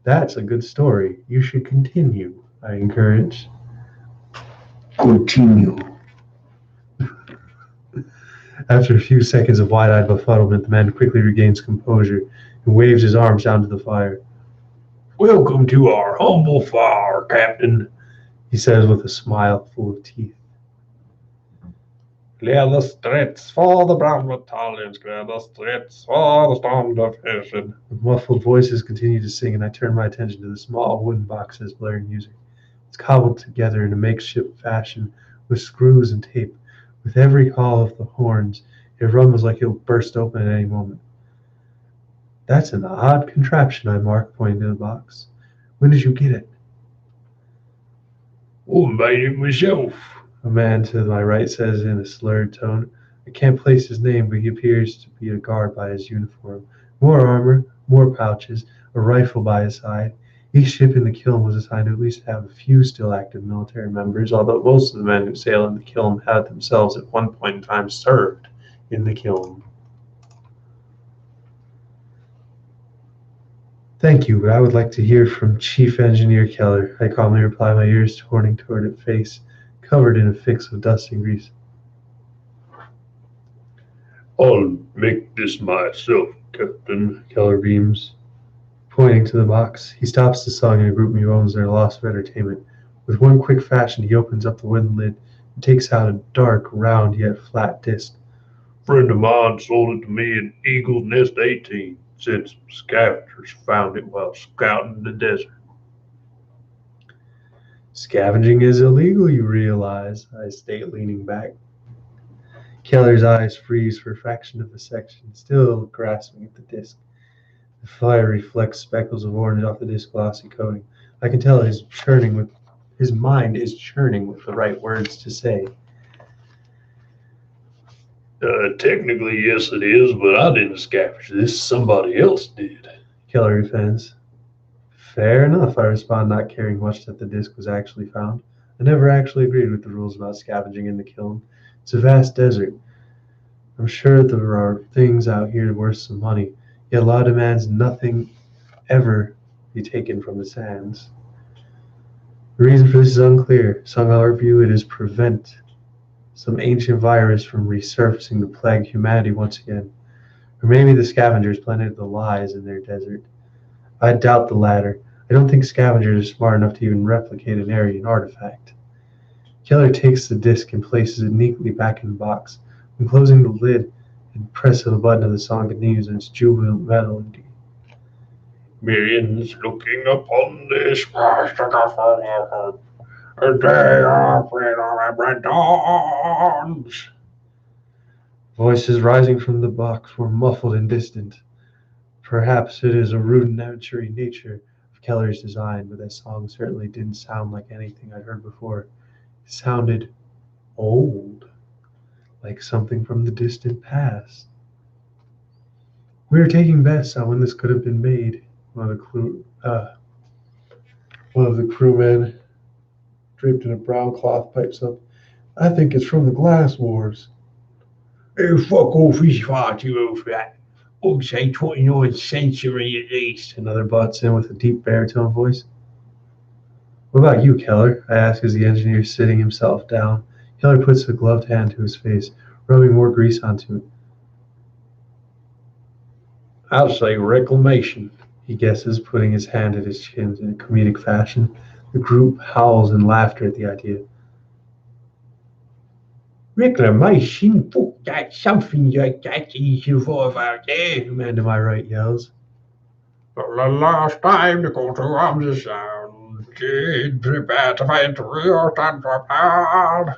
That's a good story. You should continue, I encourage. Continue. After a few seconds of wide-eyed befuddlement, the man quickly regains composure and waves his arms down to the fire. Welcome to our humble fire, Captain, he says with a smile full of teeth. Clear the streets for the brown battalions, clear the streets for the storm division. The muffled voices continue to sing, and I turn my attention to the small wooden boxes blaring music. It's cobbled together in a makeshift fashion with screws and tape. With every call of the horns, it rumbles like it'll burst open at any moment. That's an odd contraption, I mark, pointing to the box. When did you get it? Oh, made it myself. A man to my right says in a slurred tone. I can't place his name, but he appears to be a guard by his uniform. More armor, more pouches, a rifle by his side. Each ship in the kiln was assigned to at least have a few still active military members, although most of the men who sail in the kiln had themselves at one point in time served in the kiln. Thank you, but I would like to hear from Chief Engineer Keller, I calmly reply, my ears turning toward a face covered in a fix of dust and grease. I'll make this myself, Captain, Keller beams. Pointing to the box, he stops the song and a group moans their loss of entertainment. With one quick fashion, he opens up the wooden lid and takes out a dark, round, yet flat disc. Friend of mine sold it to me in Eagle Nest 18. Said some scavengers found it while scouting the desert. Scavenging is illegal, you realize, I state, leaning back. Keller's eyes freeze for a fraction of a second, still grasping at the disc. The fire reflects speckles of orange off the disc's glossy coating. I can tell his mind is churning with the right words to say. Technically, yes, it is, but I didn't scavenge this. Somebody else did. Keller defends. Fair enough, I respond, not caring much that the disc was actually found. I never actually agreed with the rules about scavenging in the kiln. It's a vast desert. I'm sure there are things out here worth some money, yet law demands nothing ever be taken from the sands. The reason for this is unclear. Some argue it is prevent some ancient virus from resurfacing to plague humanity once again. Or maybe the scavengers planted the lies in their desert. I doubt the latter. I don't think scavengers are smart enough to even replicate an Aryan artifact. Keller takes the disc and places it neatly back in the box. When closing the lid and pressing the button of the song continues in its jubilant melody. Millions looking upon this spectacle, a day of freedom and redance. Voices rising from the box were muffled and distant. Perhaps it is a rudimentary nature of Keller's design, but that song certainly didn't sound like anything I'd heard before. It sounded old, like something from the distant past. We were taking bets on when this could have been made. One of the crewmen, draped in a brown cloth, pipes up. I think it's from the Glass Wars. Hey, fuck off, he's far too old for that. I'd say 29th century at least. Another butts in with a deep baritone voice. What about you, Keller? I ask as the engineer is sitting himself down. Keller puts a gloved hand to his face, rubbing more grease onto it. I'll say reclamation. He guesses, putting his hand at his chin in a comedic fashion. The group howls in laughter at the idea. Reclamation? Fuck that, something like that is survive out there. The man to my right yells. For the last time, the quarter of the sound. Kid, prepare to fight real stand prepared.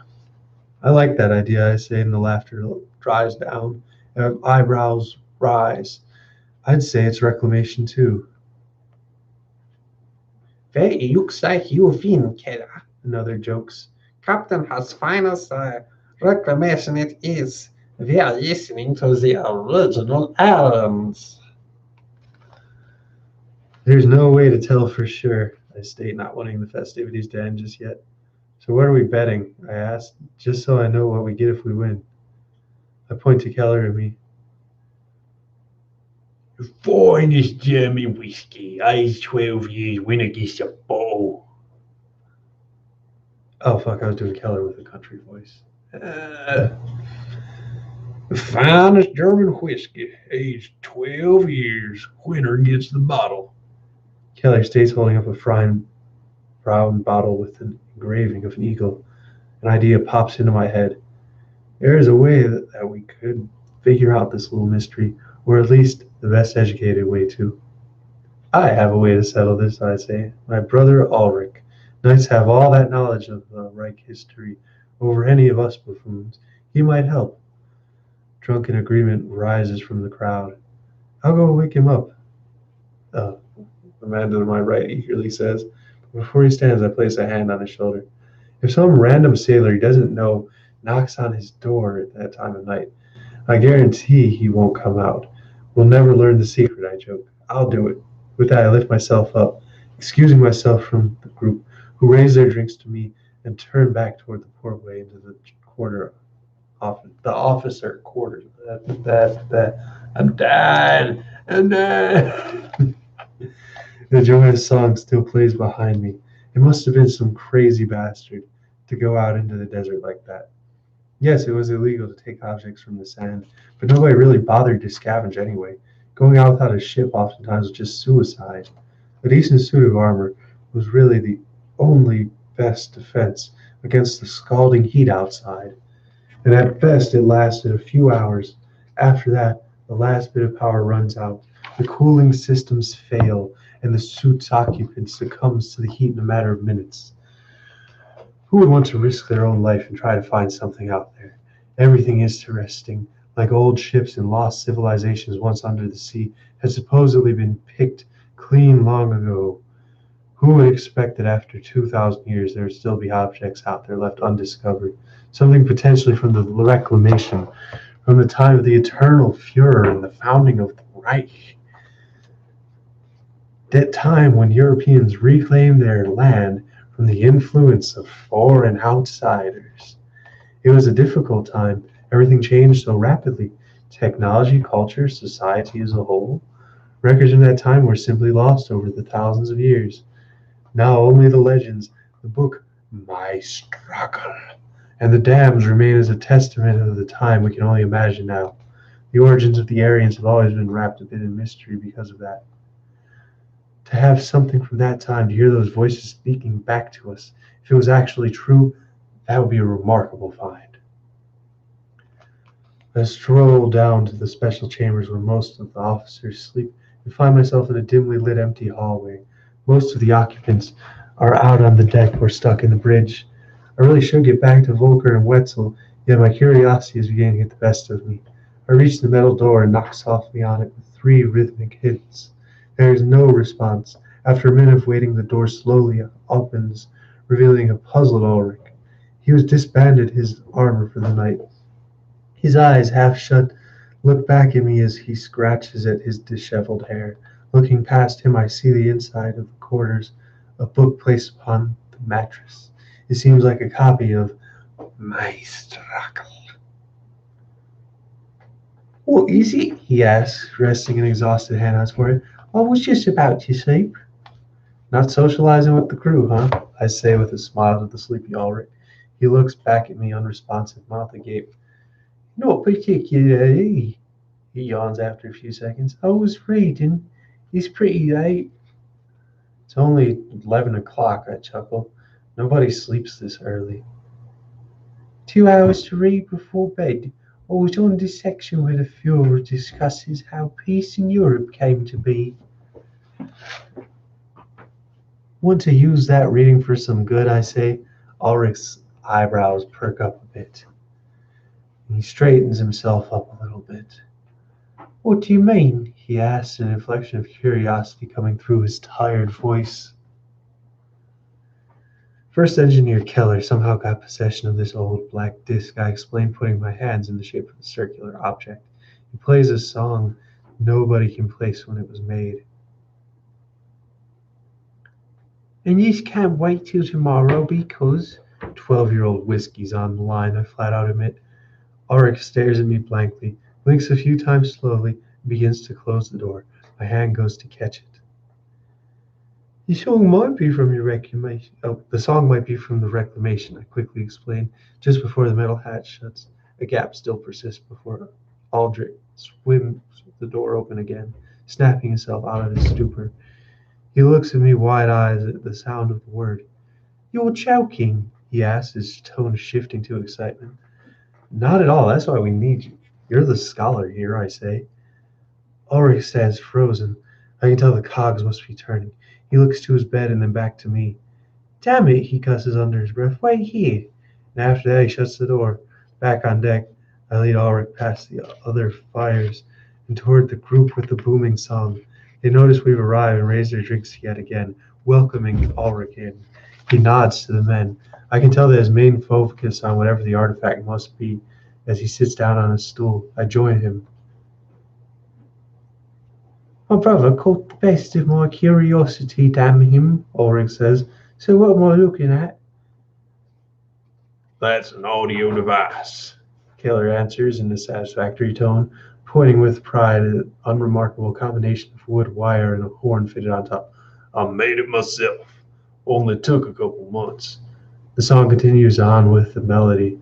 I like that idea, I say, and the laughter dries down, and eyebrows rise. I'd say it's reclamation, too. Well, it looks like you win, Keller. Another jokes. Captain has finals. Reclamation it is. We are listening to the original albums. There's no way to tell for sure, I state, not wanting the festivities to end just yet. So what are we betting? I asked, just so I know what we get if we win. I point to Keller and me. The finest German whiskey, aged 12 years, win against a bottle. Oh, fuck, I was doing Keller with a country voice. The finest German whiskey, aged 12 years, winner gets the bottle. Keller stays holding up a fine brown bottle with an engraving of an eagle. An idea pops into my head. There is a way that we could figure out this little mystery, or at least the best educated way to. I have a way to settle this, I say. My brother Ulrich. Knights have all that knowledge of Reich history over any of us buffoons. He might help. Drunken agreement rises from the crowd. I'll go wake him up. The man to my right eagerly says. Before he stands, I place a hand on his shoulder. If some random sailor he doesn't know knocks on his door at that time of night, I guarantee he won't come out. We'll never learn the secret, I joke. I'll do it. With that, I lift myself up, excusing myself from the group, who raise their drinks to me and turn back toward the portway into the officer quarters. I'm dying. The joyous song still plays behind me. It must have been some crazy bastard to go out into the desert like that. Yes, it was illegal to take objects from the sand, but nobody really bothered to scavenge anyway. Going out without a ship oftentimes was just suicide. A decent suit of armor was really the only best defense against the scalding heat outside, and at best it lasted a few hours. After that, the last bit of power runs out, the cooling systems fail, and the suit's occupant succumbs to the heat in a matter of minutes. Who would want to risk their own life and try to find something out there? Everything interesting, like old ships and lost civilizations once under the sea, had supposedly been picked clean long ago. Who would expect that after 2,000 years there would still be objects out there left undiscovered? Something potentially from the Reclamation, from the time of the Eternal Fuhrer and the founding of the Reich. That time when Europeans reclaimed their land from the influence of foreign outsiders. It was a difficult time. Everything changed so rapidly. Technology, culture, society as a whole. Records from that time were simply lost over the thousands of years. Now only the legends, the book, My Struggle, and the dams remain as a testament of the time we can only imagine now. The origins of the Aryans have always been wrapped a bit in mystery because of that. To have something from that time, to hear those voices speaking back to us, if it was actually true, that would be a remarkable find. I stroll down to the special chambers where most of the officers sleep I find myself in a dimly lit empty hallway. Most of the occupants are out on the deck or stuck in the bridge. I really should get back to Volker and Wetzel, yet my curiosity is beginning to get the best of me. I reach the metal door and knock softly on it with three rhythmic hits. There is no response. After a minute of waiting, the door slowly opens, revealing a puzzled Ulrich. He has disbanded his armor for the night. His eyes, half shut, look back at me as he scratches at his disheveled hair. Looking past him, I see the inside of the quarters, a book placed upon the mattress. It seems like a copy of My Struggle. What is it? He asks, resting an exhausted hand on his forehead. I was just about to sleep. Not socializing with the crew, huh? I say with a smile to the sleepy Ulrich. He looks back at me, unresponsive, mouth agape. Not particularly, he yawns after a few seconds. I was reading. It's pretty late. It's only 11 o'clock, I chuckle. Nobody sleeps this early. 2 hours to read before bed. I was on this section where the Fuhrer discusses how peace in Europe came to be. Want to use that reading for some good, I say. Ulrich's eyebrows perk up a bit. He straightens himself up a little bit. What do you mean? He asks, an inflection of curiosity coming through his tired voice. First engineer Keller somehow got possession of this old black disc, I explained, putting my hands in the shape of the circular object. He plays a song nobody can place when it was made. And you can't wait till tomorrow because 12-year-old whiskey's on the line, I flat out admit. Ulrich stares at me blankly, blinks a few times slowly, and begins to close the door. My hand goes to catch it. The song might be from your reclamation. Oh, the song might be from the reclamation, I quickly explain, just before the metal hatch shuts. A gap still persists before Aldrich swims the door open again, snapping himself out of his stupor. He looks at me wide-eyed at the sound of the word. You're choking, he asks, his tone shifting to excitement. Not at all. That's why we need you. You're the scholar here, I say. Ulrich stands frozen. I can tell the cogs must be turning. He looks to his bed and then back to me. Damn it, he cusses under his breath. Wait here. And after that, he shuts the door. Back on deck, I lead Ulrich past the other fires and toward the group with the booming song. They notice we've arrived and raise their drinks yet again, welcoming Ulrich in. He nods to the men. I can tell that his main focus on whatever the artifact must be. As he sits down on his stool, I join him. My brother caught the best of my curiosity, damn him, Ulrich says. So what am I looking at? That's an audio device, Keller answers in a satisfactory tone, pointing with pride at an unremarkable combination of wood, wire, and a horn fitted on top. I made it myself. Only took a couple months. The song continues on with the melody.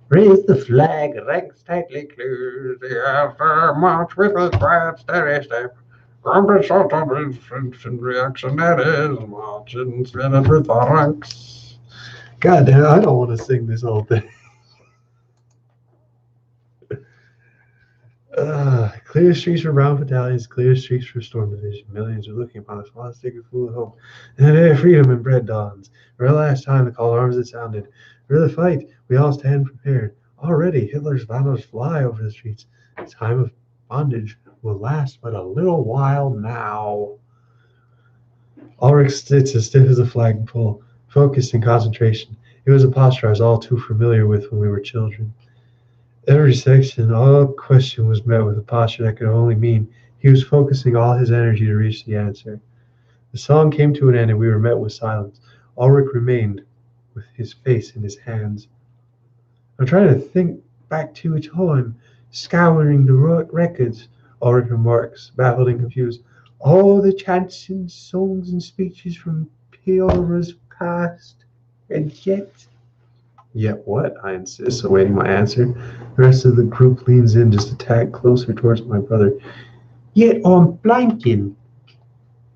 Raise the flag, ranks tightly clear, the after march with a quiet, steady step. From the short of and reactionaries, marching instead with the ranks. God damn, I don't want to sing this whole thing. Clear streets for brown battalions, clear streets for storm division. Millions are looking upon us while stick full of hope. And the day of freedom and bread dawns. For the last time the call to arms had sounded. For the fight, we all stand prepared. Already Hitler's banners fly over the streets. The time of bondage will last but a little while now. Ulrich sits as stiff as a flagpole, focused in concentration. It was a posture I was all too familiar with when we were children. Every section, all question was met with a posture that could only mean he was focusing all his energy to reach the answer. The song came to an end and we were met with silence. Ulrich remained with his face in his hands. I'm trying to think back to a time, scouring the records, Ulrich remarks, baffled and confused. All the chants and songs and speeches from Peora's past, and yet what? I insist, awaiting my answer. The rest of the group leans in just a tad closer towards my brother. Yet I'm blanking,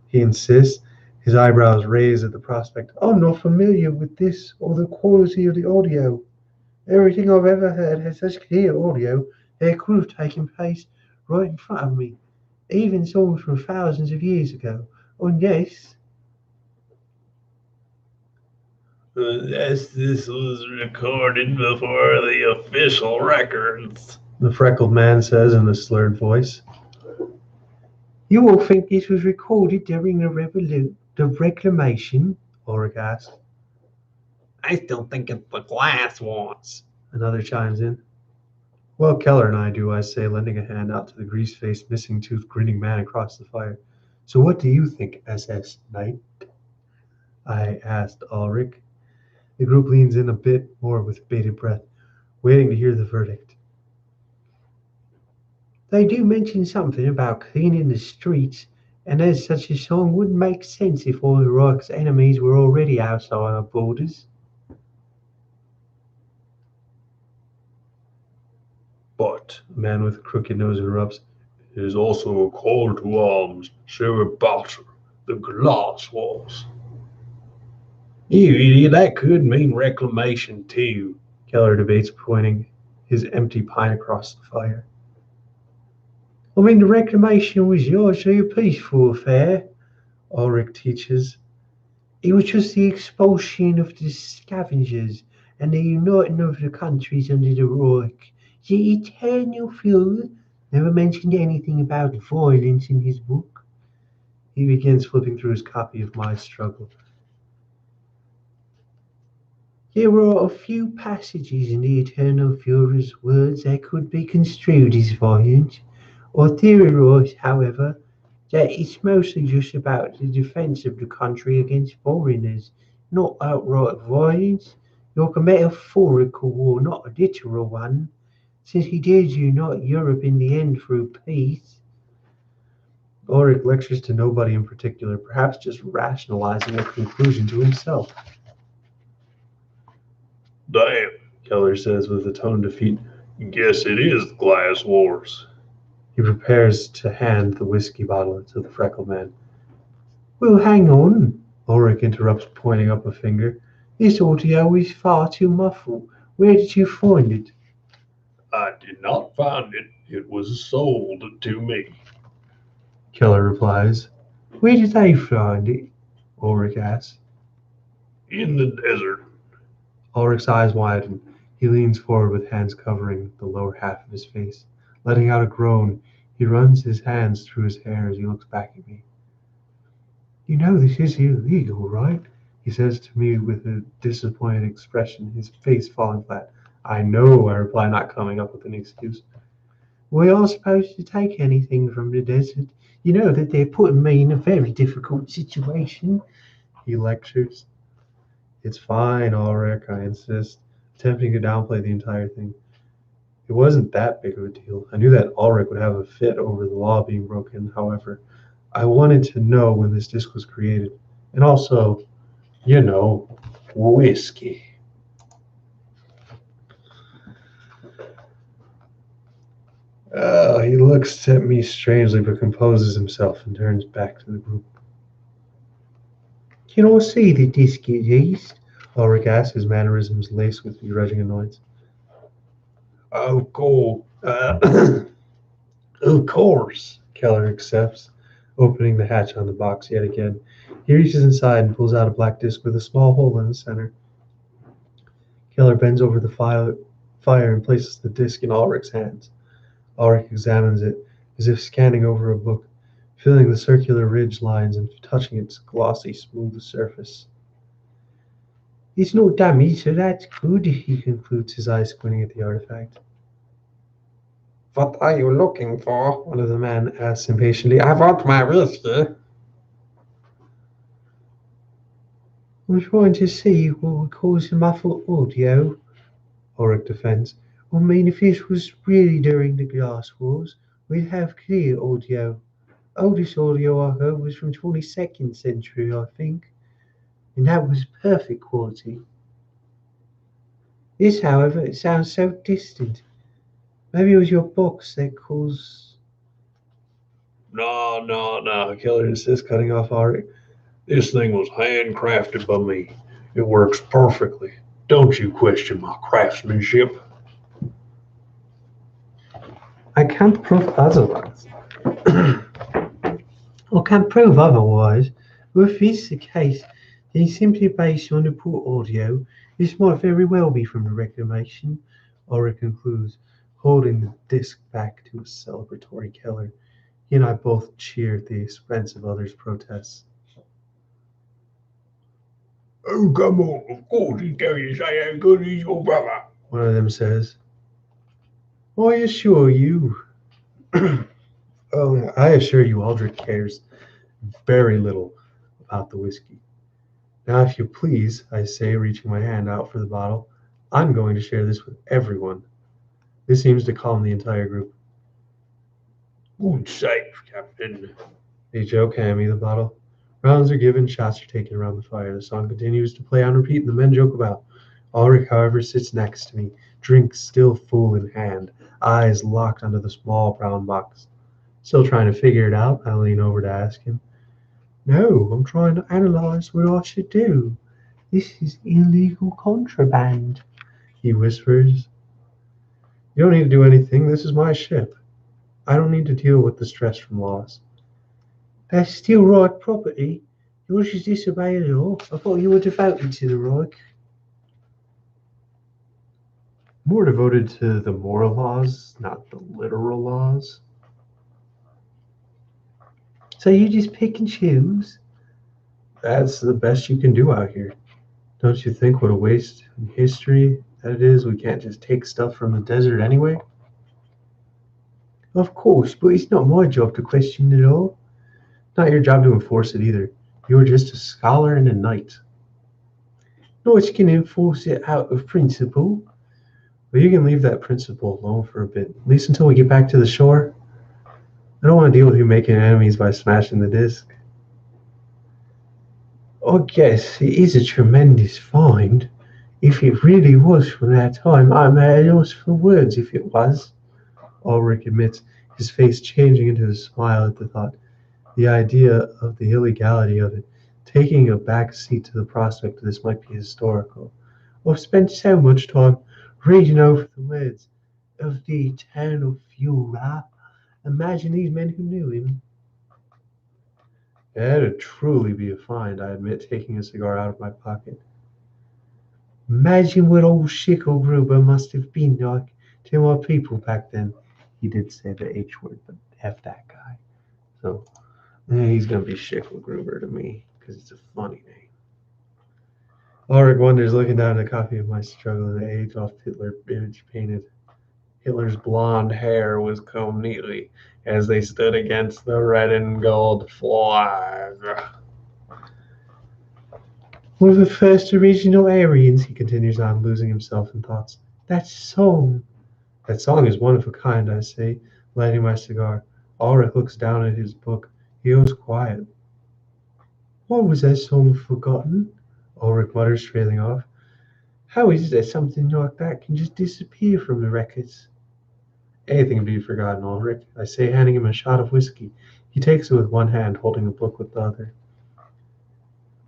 he insists, his eyebrows raised at the prospect. I'm not familiar with this or the quality of the audio. Everything I've ever heard has such clear audio that it could have taken place right in front of me. even songs from thousands of years ago. Unless Unless this was recorded before the official records. the freckled man says in a slurred voice. You all think this was recorded during the reclamation? Ulrich asked. I still think it's the glass ones. Another chimes in. Well, Keller and I do, I say, lending a hand out to the grease-faced, missing-tooth, grinning man across the fire. So what do you think, SS Knight? I asked Ulrich. The group leans in a bit more with bated breath, waiting to hear the verdict. They do mention something about cleaning the streets, and as such a song wouldn't make sense if all the rock's enemies were already outside our borders. But a man with a crooked nose interrupts. It is also a call to arms, so about the glass walls. You idiot, that could mean reclamation too. Keller debates, pointing his empty pint across the fire. I mean, the reclamation was largely a peaceful affair, Ulrich teaches. It was just the expulsion of the scavengers and the uniting of the countries under the Reich. The eternal Fuhrer never mentioned anything about violence in his book. He begins flipping through his copy of My Struggle. There are a few passages in the Eternal Fuhrer's words that could be construed as violent, or theorized, however, that it's mostly just about the defense of the country against foreigners, not outright violence, like a metaphorical war, not a literal one, since he did unite Europe in the end through peace. Ulrich lectures to nobody in particular, perhaps just rationalizing a conclusion to himself. Damn, Keller says with a tone of defeat. Guess it is the glass wars. He prepares to hand the whiskey bottle to the freckled man. Well, hang on, Ulrich interrupts, pointing up a finger. This audio is far too muffled. Where did you find it? I did not find it. It was sold to me. Keller replies. Where did they find it? Ulrich asks. In the desert. Ulrich's eyes widen. He leans forward with hands covering the lower half of his face. Letting out a groan, he runs his hands through his hair as he looks back at me. You know this is illegal, right? He says to me with a disappointed expression, his face falling flat. I know, I reply, not coming up with an excuse. We are supposed to take anything from the desert. You know that they're putting me in a very difficult situation, he lectures. It's fine, Ulrich, I insist, attempting to downplay the entire thing. It wasn't that big of a deal. I knew that Ulrich would have a fit over the law being broken. However, I wanted to know when this disc was created. And also, whiskey. He looks at me strangely but composes himself and turns back to the group. Can I see the disc at least? Ulrich asks, his mannerisms laced with begrudging annoyance. Oh, cool. Of course, Keller accepts, opening the hatch on the box yet again. He reaches inside and pulls out a black disc with a small hole in the center. Keller bends over the fire and places the disc in Ulrich's hands. Ulrich examines it, as if scanning over a book, feeling the circular ridge lines and touching its glossy, smooth surface. It's not damaged, so that's good, he concludes, his eyes squinting at the artifact. What are you looking for? One of the men asks impatiently. I want my whiskey. I'm trying to see what would cause the muffled audio, Ulrich defends. I mean, if this was really during the glass wars, we'd have clear audio. Oldest audio I heard was from 22nd century, I think, and that was perfect quality. This, however, it sounds so distant. Maybe it was your box that caused... No, Keller insists, cutting off Ulrich. This thing was handcrafted by me. It works perfectly. Don't you question my craftsmanship. I can't prove otherwise. I can't prove otherwise, but if this is the case, then simply based on the poor audio, this might very well be from the Reclamation, Ora concludes, holding the disc back to a celebratory Keller. He and I both cheer at the expense of others' protests. Oh, come on, of course he tell you say how good is your brother. One of them says, I assure you. I assure you, Aldrich cares very little about the whiskey. Now, if you please, I say, reaching my hand out for the bottle, I'm going to share this with everyone. This seems to calm the entire group. Good save, Captain. They joke, hand me the bottle. Rounds are given, shots are taken around the fire. The song continues to play on repeat, and the men joke about. Ulrich, however, sits next to me, drink still full in hand, eyes locked onto the small brown box. Still trying to figure it out, I lean over to ask him. No, I'm trying to analyze what I should do. This is illegal contraband, he whispers. You don't need to do anything. This is my ship. I don't need to deal with the stress from loss. That's still Reich property. Yours is disobey the law. I thought you were devoted to the Reich. More devoted to the moral laws, not the literal laws. So you just pick and choose? That's the best you can do out here. Don't you think what a waste in history that is? We can't just take stuff from the desert anyway? Of course, but it's not my job to question it all. Not your job to enforce it either. You're just a scholar and a knight. Knights can enforce it out of principle. But you can leave that principle alone for a bit, at least until we get back to the shore. I don't want to deal with you making enemies by smashing the disc. I guess it is a tremendous find. If it really was from that time, I'm at a loss for words if it was. Ulrich admits, his face changing into a smile at the thought. The idea of the illegality of it, taking a back seat to the prospect of this might be historical. I've spent so much time reading over the words of the eternal Fuhrer. Imagine these men who knew him. That'd truly be a find, I admit, taking a cigar out of my pocket. Imagine what old Schicklgruber must have been like to my people back then. He did say the H word, but F that guy. So he's going to be Schicklgruber to me because it's a funny name. Ulrich wonders, looking down at a copy of my Struggle to Age off Hitler image painted. Hitler's blonde hair was combed neatly as they stood against the red and gold flag. We're the first original Aryans, he continues on, losing himself in thoughts. That song. That song is one of a kind, I say, lighting my cigar. Ulrich looks down at his book. He goes quiet. Why was that song forgotten? Ulrich mutters, trailing off. How is it that something like that can just disappear from the records? Anything can be forgotten, Ulrich, I say, handing him a shot of whiskey. He takes it with one hand, holding a book with the other.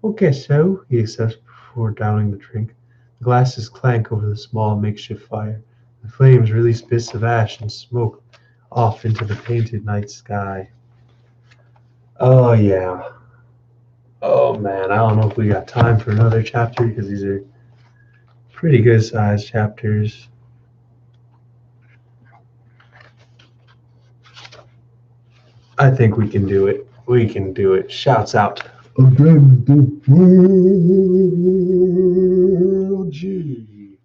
I guess so, he accepts before downing the drink. The glasses clank over the small makeshift fire. The flames release bits of ash and smoke off into the painted night sky. Oh, yeah. Oh, man, I don't know if we got time for another chapter because these are pretty good sized chapters. I think we can do it. We can do it. Shouts out. Again, the world G.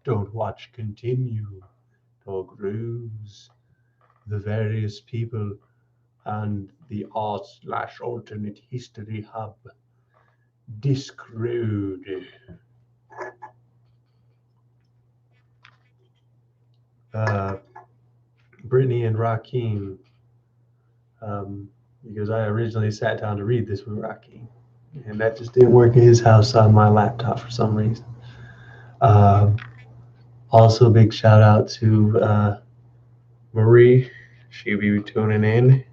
Don't watch continue. Dog Ruse. The various people and the art/alternate history hub. Discrude. Brittany and Rakim. Because I originally sat down to read this with Rakim. And that just didn't work at his house on my laptop for some reason. Also, big shout out to Marie. She'll be tuning in.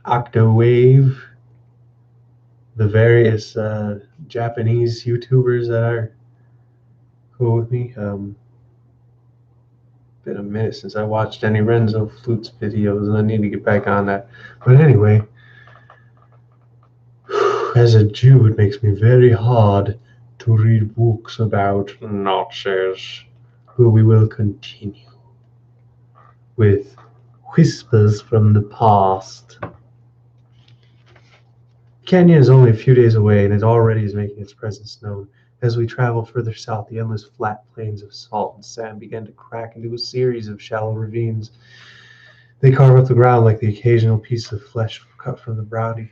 Octawave, the various Japanese YouTubers that are cool with me. Been a minute since I watched any Renzo Flutes videos, and I need to get back on that. But anyway, as a Jew, it makes me very hard to read books about Nazis. But we will continue with Whispers from the Past. The canyon is only a few days away, and it already is making its presence known. As we travel further south, the endless flat plains of salt and sand begin to crack into a series of shallow ravines. They carve up the ground like the occasional piece of flesh cut from the body.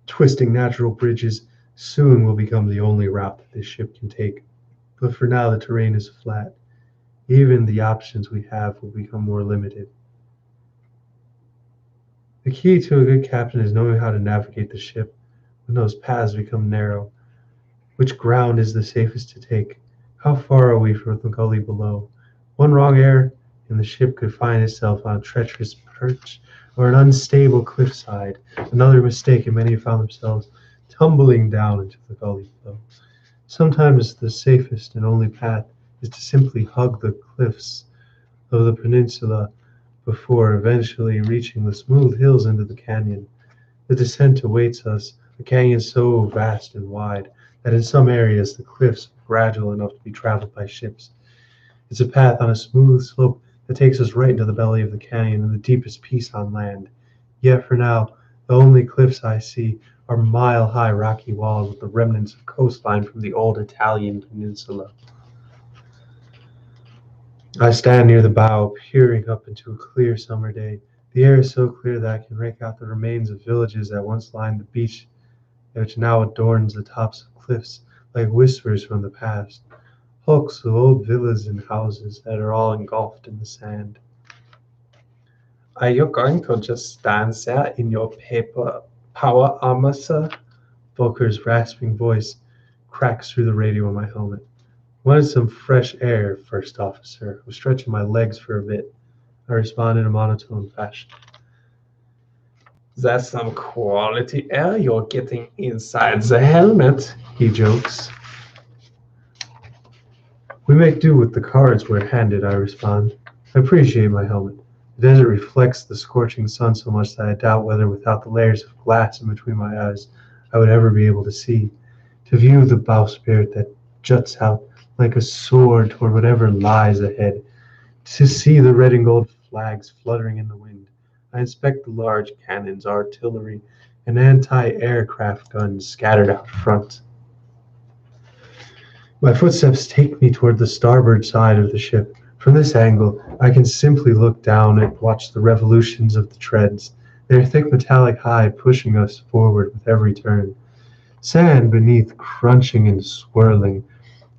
Twisting natural bridges soon will become the only route that this ship can take. But for now, the terrain is flat. Even the options we have will become more limited. The key to a good captain is knowing how to navigate the ship when those paths become narrow. Which ground is the safest to take? How far are we from the gully below? One wrong error, and the ship could find itself on a treacherous perch or an unstable cliffside. Another mistake, and many have found themselves tumbling down into the gully below. Sometimes the safest and only path is to simply hug the cliffs of the peninsula before eventually reaching the smooth hills into the canyon. The descent awaits us, a canyon so vast and wide that in some areas the cliffs are gradual enough to be traveled by ships. It's a path on a smooth slope that takes us right into the belly of the canyon and the deepest peace on land. Yet for now, the only cliffs I see are mile-high rocky walls with the remnants of coastline from the old Italian peninsula. I stand near the bow, peering up into a clear summer day. The air is so clear that I can rake out the remains of villages that once lined the beach, which now adorns the tops of cliffs like whispers from the past. Hulks of old villas and houses that are all engulfed in the sand. Are you going to just stand there in your paper power armor, sir? Volker's rasping voice cracks through the radio on my helmet. Wanted some fresh air, first officer. Was stretching my legs for a bit. I respond in a monotone fashion. That's some quality air you're getting inside the helmet, he jokes. We make do with the cards we're handed, I respond. I appreciate my helmet. The desert reflects the scorching sun so much that I doubt whether without the layers of glass in between my eyes I would ever be able to see. To view the bowsprit that juts out like a sword toward whatever lies ahead. To see the red and gold flags fluttering in the wind. I inspect the large cannons, artillery, and anti-aircraft guns scattered out front. My footsteps take me toward the starboard side of the ship. From this angle, I can simply look down and watch the revolutions of the treads, their thick metallic hide pushing us forward with every turn. Sand beneath crunching and swirling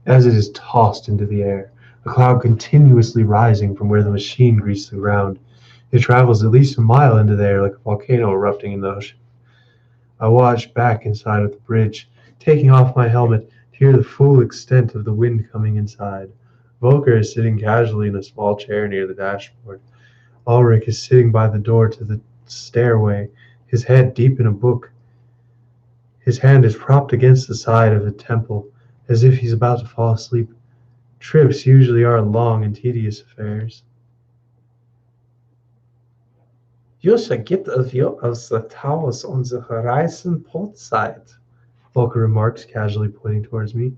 as it is tossed into the air, a cloud continuously rising from where the machine greased the ground. It travels at least a mile into the air like a volcano erupting in the ocean. I watch back inside of the bridge, taking off my helmet to hear the full extent of the wind coming inside. Volker is sitting casually in a small chair near the dashboard. Ulrich is sitting by the door to the stairway, his head deep in a book. His hand is propped against the side of a temple, as if he's about to fall asleep. Trips usually are long and tedious affairs. You should get a view of the towers on the horizon port side, Volker remarks, casually pointing towards me.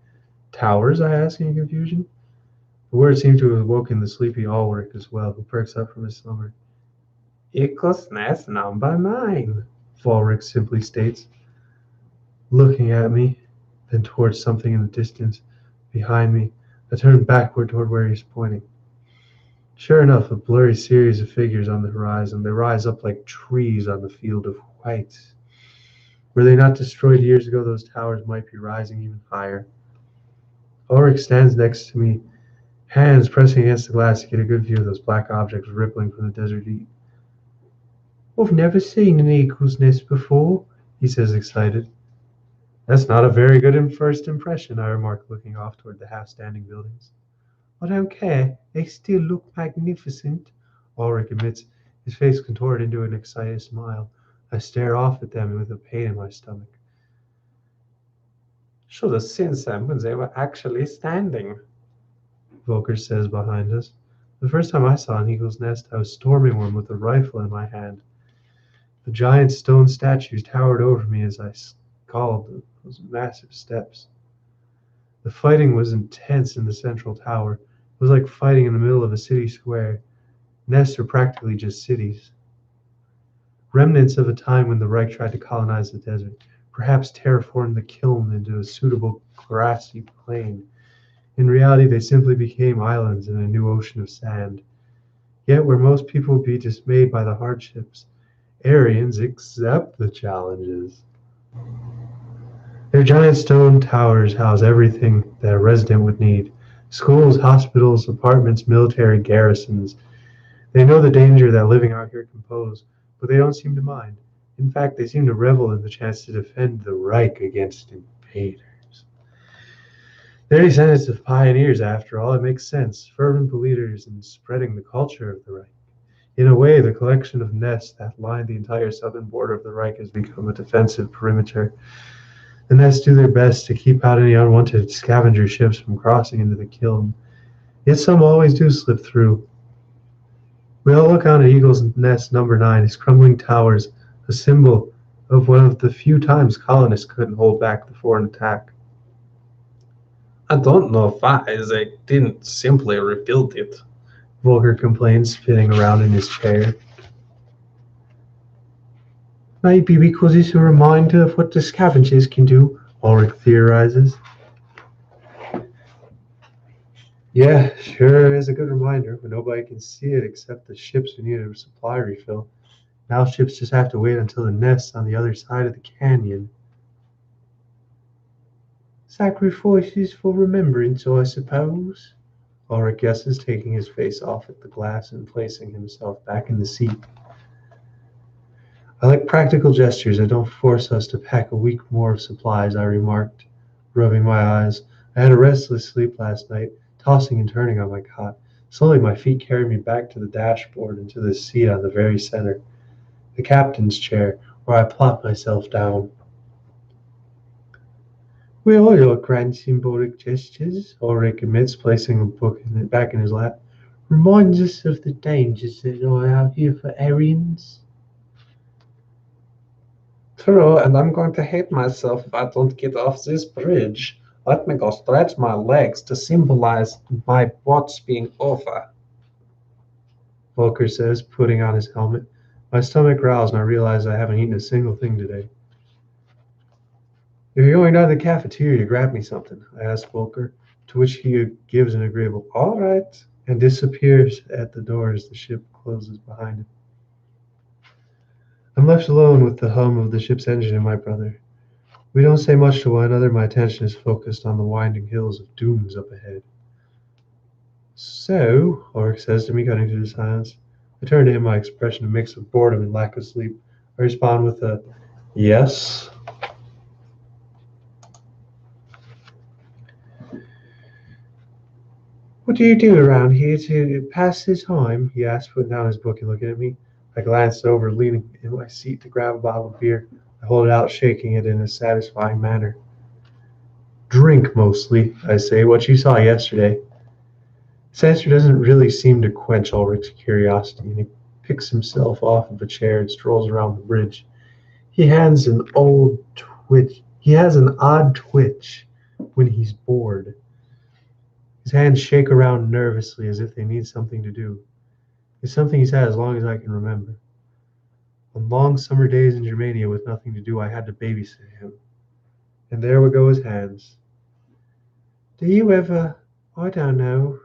Towers? I ask in confusion. The word seemed to have awoken the sleepy Ulrich as well, who perks up from his slumber. Equals nest number 9, Ulrich simply states, looking at me, then towards something in the distance behind me. I turn backward toward where he's pointing. Sure enough, a blurry series of figures on the horizon. They rise up like trees on the field of white. Were they not destroyed years ago, those towers might be rising even higher. Ulrich stands next to me, hands pressing against the glass to get a good view of those black objects rippling from the desert heat. I've never seen an eagle's nest before, he says, excited. That's not a very good first impression, I remark, looking off toward the half-standing buildings. I don't care. They still look magnificent, Ulrich admits, his face contorted into an excited smile. I stare off at them with a pain in my stomach. Should have seen them when they were actually standing, Volker says behind us. The first time I saw an eagle's nest, I was storming one with a rifle in my hand. The giant stone statues towered over me as I scaled those massive steps. The fighting was intense in the central tower. It was like fighting in the middle of a city square. Nests are practically just cities, remnants of a time when the Reich tried to colonize the desert, perhaps terraformed the kiln into a suitable grassy plain. In reality, they simply became islands in a new ocean of sand. Yet, where most people would be dismayed by the hardships, Aryans accept the challenges. Their giant stone towers house everything that a resident would need: schools, hospitals, apartments, military garrisons. They know the danger that living out here can pose, but they don't seem to mind. In fact, they seem to revel in the chance to defend the Reich against invaders. They're descendants of pioneers, after all. It makes sense. Fervent believers in spreading the culture of the Reich. In a way, the collection of nests that line the entire southern border of the Reich has become a defensive perimeter. The nests do their best to keep out any unwanted scavenger ships from crossing into the kiln. Yet some always do slip through. We all look on at Eagle's Nest number 9, its crumbling towers, a symbol of one of the few times colonists couldn't hold back the foreign attack. I don't know why they didn't simply rebuild it. Volker complained, spinning around in his chair. Maybe because it's a reminder of what the scavengers can do, Ulrich theorizes. Yeah, sure is a good reminder, but nobody can see it except the ships who need a supply refill. Now ships just have to wait until the nest's on the other side of the canyon. Sacrifices for remembrance, I suppose, Ulrich guesses, taking his face off at the glass and placing himself back in the seat. I like practical gestures that don't force us to pack a week more of supplies, I remarked, rubbing my eyes. I had a restless sleep last night, tossing and turning on my cot. Slowly my feet carried me back to the dashboard and to the seat on the very center, the captain's chair, where I plopped myself down. With all your grand symbolic gestures, Ulrich admits, placing a book back in his lap, reminds us of the dangers that lie out here for Aryans. True, and I'm going to hate myself if I don't get off this bridge. Let me go stretch my legs to symbolize my watch being over. Volker says, putting on his helmet. My stomach growls and I realize I haven't eaten a single thing today. If you're going down to the cafeteria, grab me something, I ask Volker, to which he gives an agreeable all right and disappears at the door as the ship closes behind him. I'm left alone with the hum of the ship's engine in my brother. We don't say much to one another. My attention is focused on the winding hills of dunes up ahead. So, Ulrich says to me, cutting through the silence. I turn to him, my expression a mix of boredom and lack of sleep. I respond with a yes. What do you do around here to pass the time? He asked, putting down his book and looking at me. I glanced over, leaning in my seat to grab a bottle of beer. I hold it out, shaking it in a satisfying manner. Drink, mostly, I say, what you saw yesterday. His answer doesn't really seem to quench Ulrich's curiosity, and he picks himself off of a chair and strolls around the bridge. He has an odd twitch when he's bored. His hands shake around nervously as if they need something to do. It's something he's had as long as I can remember. On long summer days in Germania with nothing to do, I had to babysit him. And there would go his hands. Do you ever, I don't know,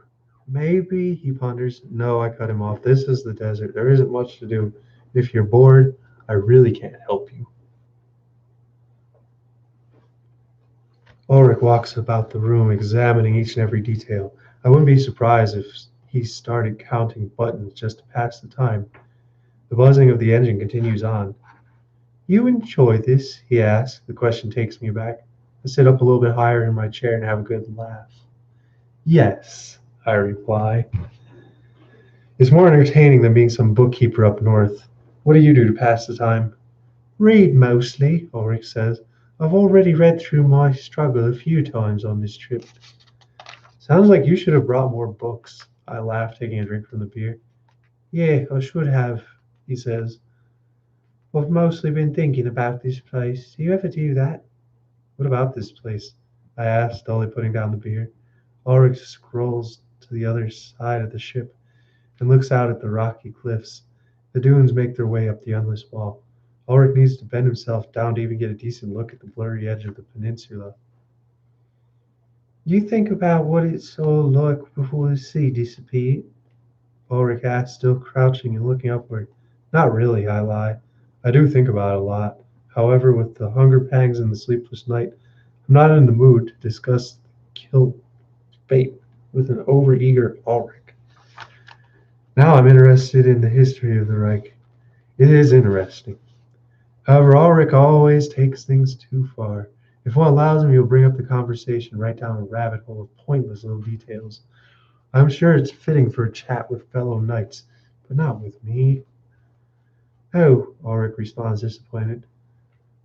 maybe, he ponders. No, I cut him off. This is the desert. There isn't much to do. If you're bored, I really can't help you. Ulrich walks about the room, examining each and every detail. I wouldn't be surprised if he started counting buttons just to pass the time. The buzzing of the engine continues on. You enjoy this? He asks. The question takes me back. I sit up a little bit higher in my chair and have a good laugh. Yes, I reply. It's more entertaining than being some bookkeeper up north. What do you do to pass the time? Read mostly, Ulrich says. I've already read through my struggle a few times on this trip. Sounds like you should have brought more books. I laugh, taking a drink from the beer. Yeah, I should have, he says. I've mostly been thinking about this place. Do you ever do that? What about this place? I asked, dully putting down the beer. Ulrich scrolls to the other side of the ship and looks out at the rocky cliffs. The dunes make their way up the endless wall. Ulrich needs to bend himself down to even get a decent look at the blurry edge of the peninsula. You think about what it's all like before the sea disappeared? Ulrich asked, still crouching and looking upward. Not really, I lie. I do think about it a lot. However, with the hunger pangs and the sleepless night, I'm not in the mood to discuss the kill fate with an overeager Ulrich. Now I'm interested in the history of the Reich. It is interesting. However, Ulrich always takes things too far. If one allows him, he'll bring up the conversation right down a rabbit hole of pointless little details. I'm sure it's fitting for a chat with fellow knights, but not with me. Oh, Ulrich responds disappointed.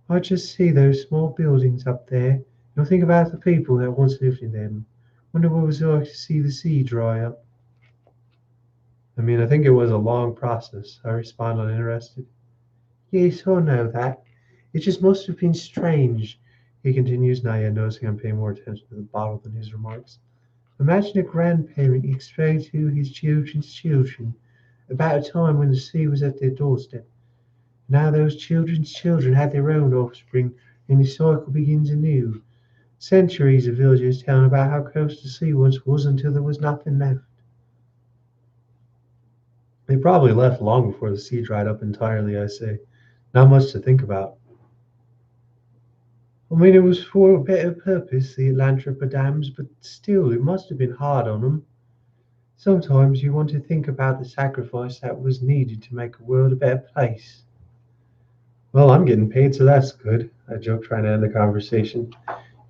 I just see those small buildings up there, and I think about the people that once lived in them. Wonder what it was like to see the sea dry up. I think it was a long process. I respond uninterested. Yes, I know that. It just must have been strange, he continues, not yet noticing I'm paying more attention to the bottle than his remarks. Imagine a grandparent explaining to his children's children about a time when the sea was at their doorstep. Now those children's children had their own offspring, and the cycle begins anew. Centuries of villagers telling about how close the sea once was until there was nothing left. They probably left long before the sea dried up entirely, I say. Not much to think about. It was for a better purpose, the Atlantropa dams, but still, it must have been hard on them. Sometimes you want to think about the sacrifice that was needed to make the world a better place. Well, I'm getting paid, so that's good, I joke, trying to end the conversation.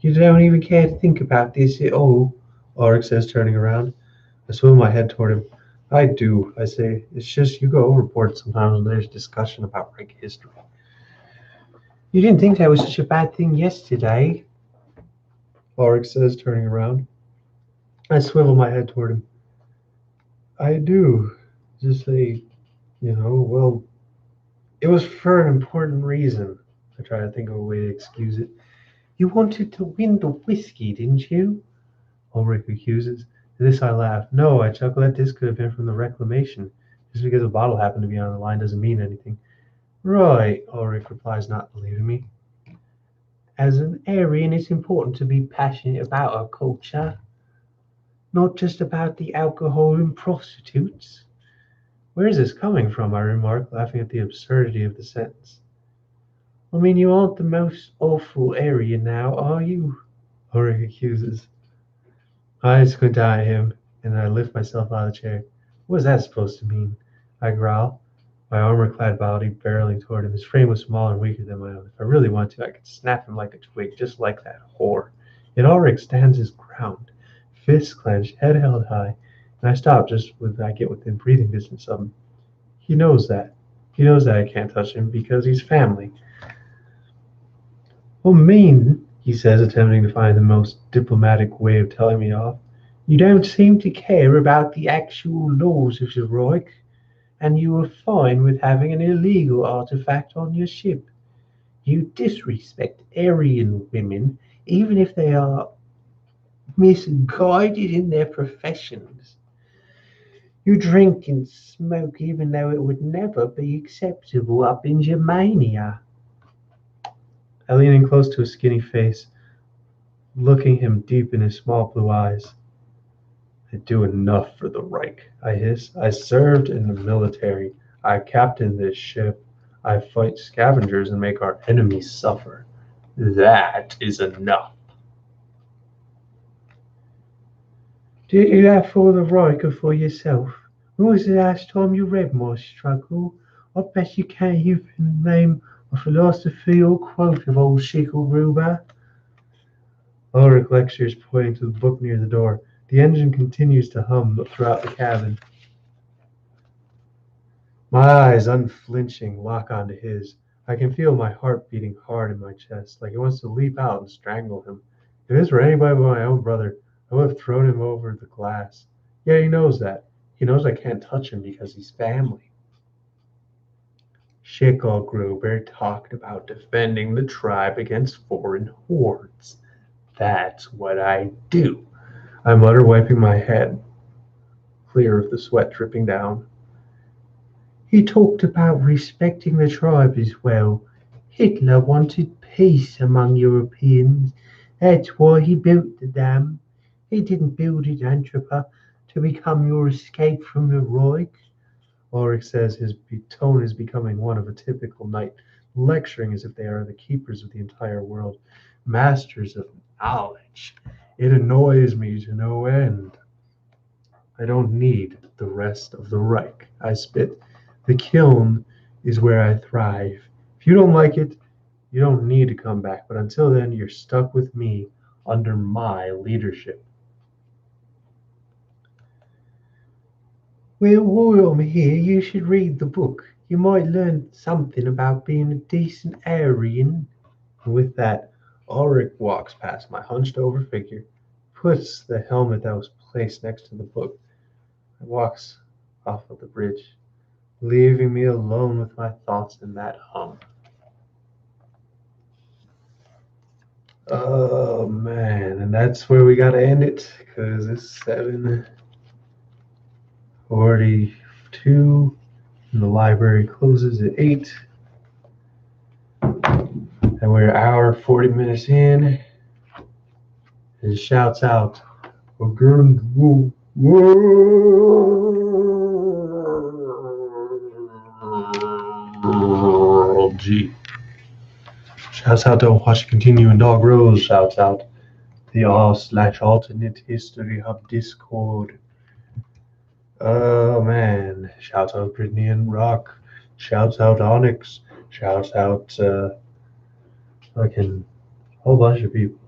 You don't even care to think about this at all, Ulrich says, turning around. I swivel my head toward him. I do, I say. It's just you go overboard sometimes when there's discussion about Reich history. You didn't think that was such a bad thing yesterday, Ulrich says, turning around. I swivel my head toward him. I do. Just say, well, it was for an important reason. I try to think of a way to excuse it. You wanted to win the whiskey, didn't you? Ulrich accuses. To this I laugh. No, I chuckle, that this could have been from the reclamation. Just because a bottle happened to be on the line doesn't mean anything. Right, Ulrich replies, not believing me. As an Aryan, it's important to be passionate about our culture, not just about the alcohol and prostitutes. Where is this coming from? I remark, laughing at the absurdity of the sentence. You aren't the most awful Aryan now, are you? Ulrich accuses. I squint at him, and I lift myself out of the chair. What is that supposed to mean? I growl, my armor-clad body barreling toward him. His frame was smaller and weaker than my own. If I really wanted to, I could snap him like a twig, just like that whore. Yet Ulrich stands his ground, fists clenched, head held high, and I stop just when I get within breathing distance of him. He knows that. He knows that I can't touch him because he's family. Well, he says, attempting to find the most diplomatic way of telling me off. You don't seem to care about the actual laws of the Reich, and you are fine with having an illegal artifact on your ship. You disrespect Aryan women, even if they are misguided in their professions. You drink and smoke even though it would never be acceptable up in Germania. I lean in close to his skinny face, looking him deep in his small blue eyes. I do enough for the Reich, I hiss. I served in the military. I captained this ship. I fight scavengers and make our enemies suffer. That is enough. Did you do that for the Reich or for yourself? When was the last time you read my struggle? I bet you can't even name a philosophy or quote of old Schicklgruber. Ulrich lectures, pointing to the book near the door. The engine continues to hum throughout the cabin. My eyes, unflinching, lock onto his. I can feel my heart beating hard in my chest, like it wants to leap out and strangle him. If this were anybody but my own brother, I would have thrown him over the glass. Yeah, he knows that. He knows I can't touch him because he's family. Shikal Gruber talked about defending the tribe against foreign hordes. That's what I do, I mutter, wiping my head clear of the sweat dripping down. He talked about respecting the tribe as well. Hitler wanted peace among Europeans. That's why he built the dam. He didn't build it, Antropa, to become your escape from the Reich. Ulrich says his tone is becoming one of a typical knight, lecturing as if they are the keepers of the entire world, masters of knowledge. It annoys me to no end. I don't need the rest of the Reich, I spit. The kiln is where I thrive. If you don't like it, you don't need to come back, but until then, you're stuck with me under my leadership. Well, while I'm here, you should read the book. You might learn something about being a decent Aryan. And with that, Ulrich walks past my hunched over figure, puts the helmet that was placed next to the book, and walks off of the bridge, leaving me alone with my thoughts in that hum. Oh man, and that's where we gotta end it because it's 7:42, and the library closes at 8, and we're an hour 40 minutes in. And shouts out, against the world. Gee. Shouts out to Watch Continue and Dog Rose. Shouts out the r/alternate history hub Discord. Oh man. Shouts out Brittany and Rock. Shouts out Onyx. Shouts out fucking whole bunch of people.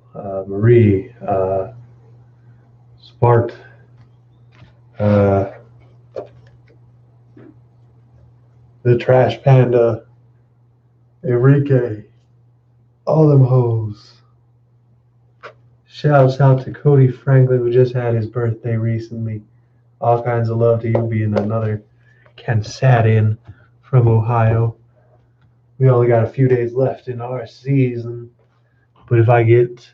Marie, Spark, uh, the Trash Panda, Enrique, all them hoes. Shouts out to Cody Franklin, who just had his birthday recently. All kinds of love to you being another Ken sat in from Ohio. We only got a few days left in our season, but if I get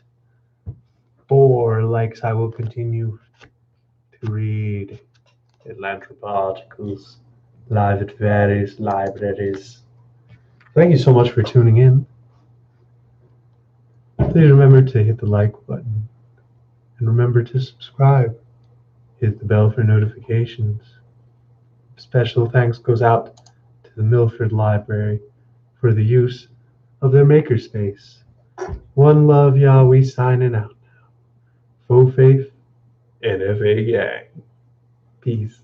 4 likes, I will continue to read Atlantropa articles live at various libraries. Thank you so much for tuning in. Please remember to hit the like button and remember to subscribe. Hit the bell for notifications. Special thanks goes out to the Milford Library for the use of their makerspace. One love, y'all. We signing out now. Full faith, NFA gang. Peace.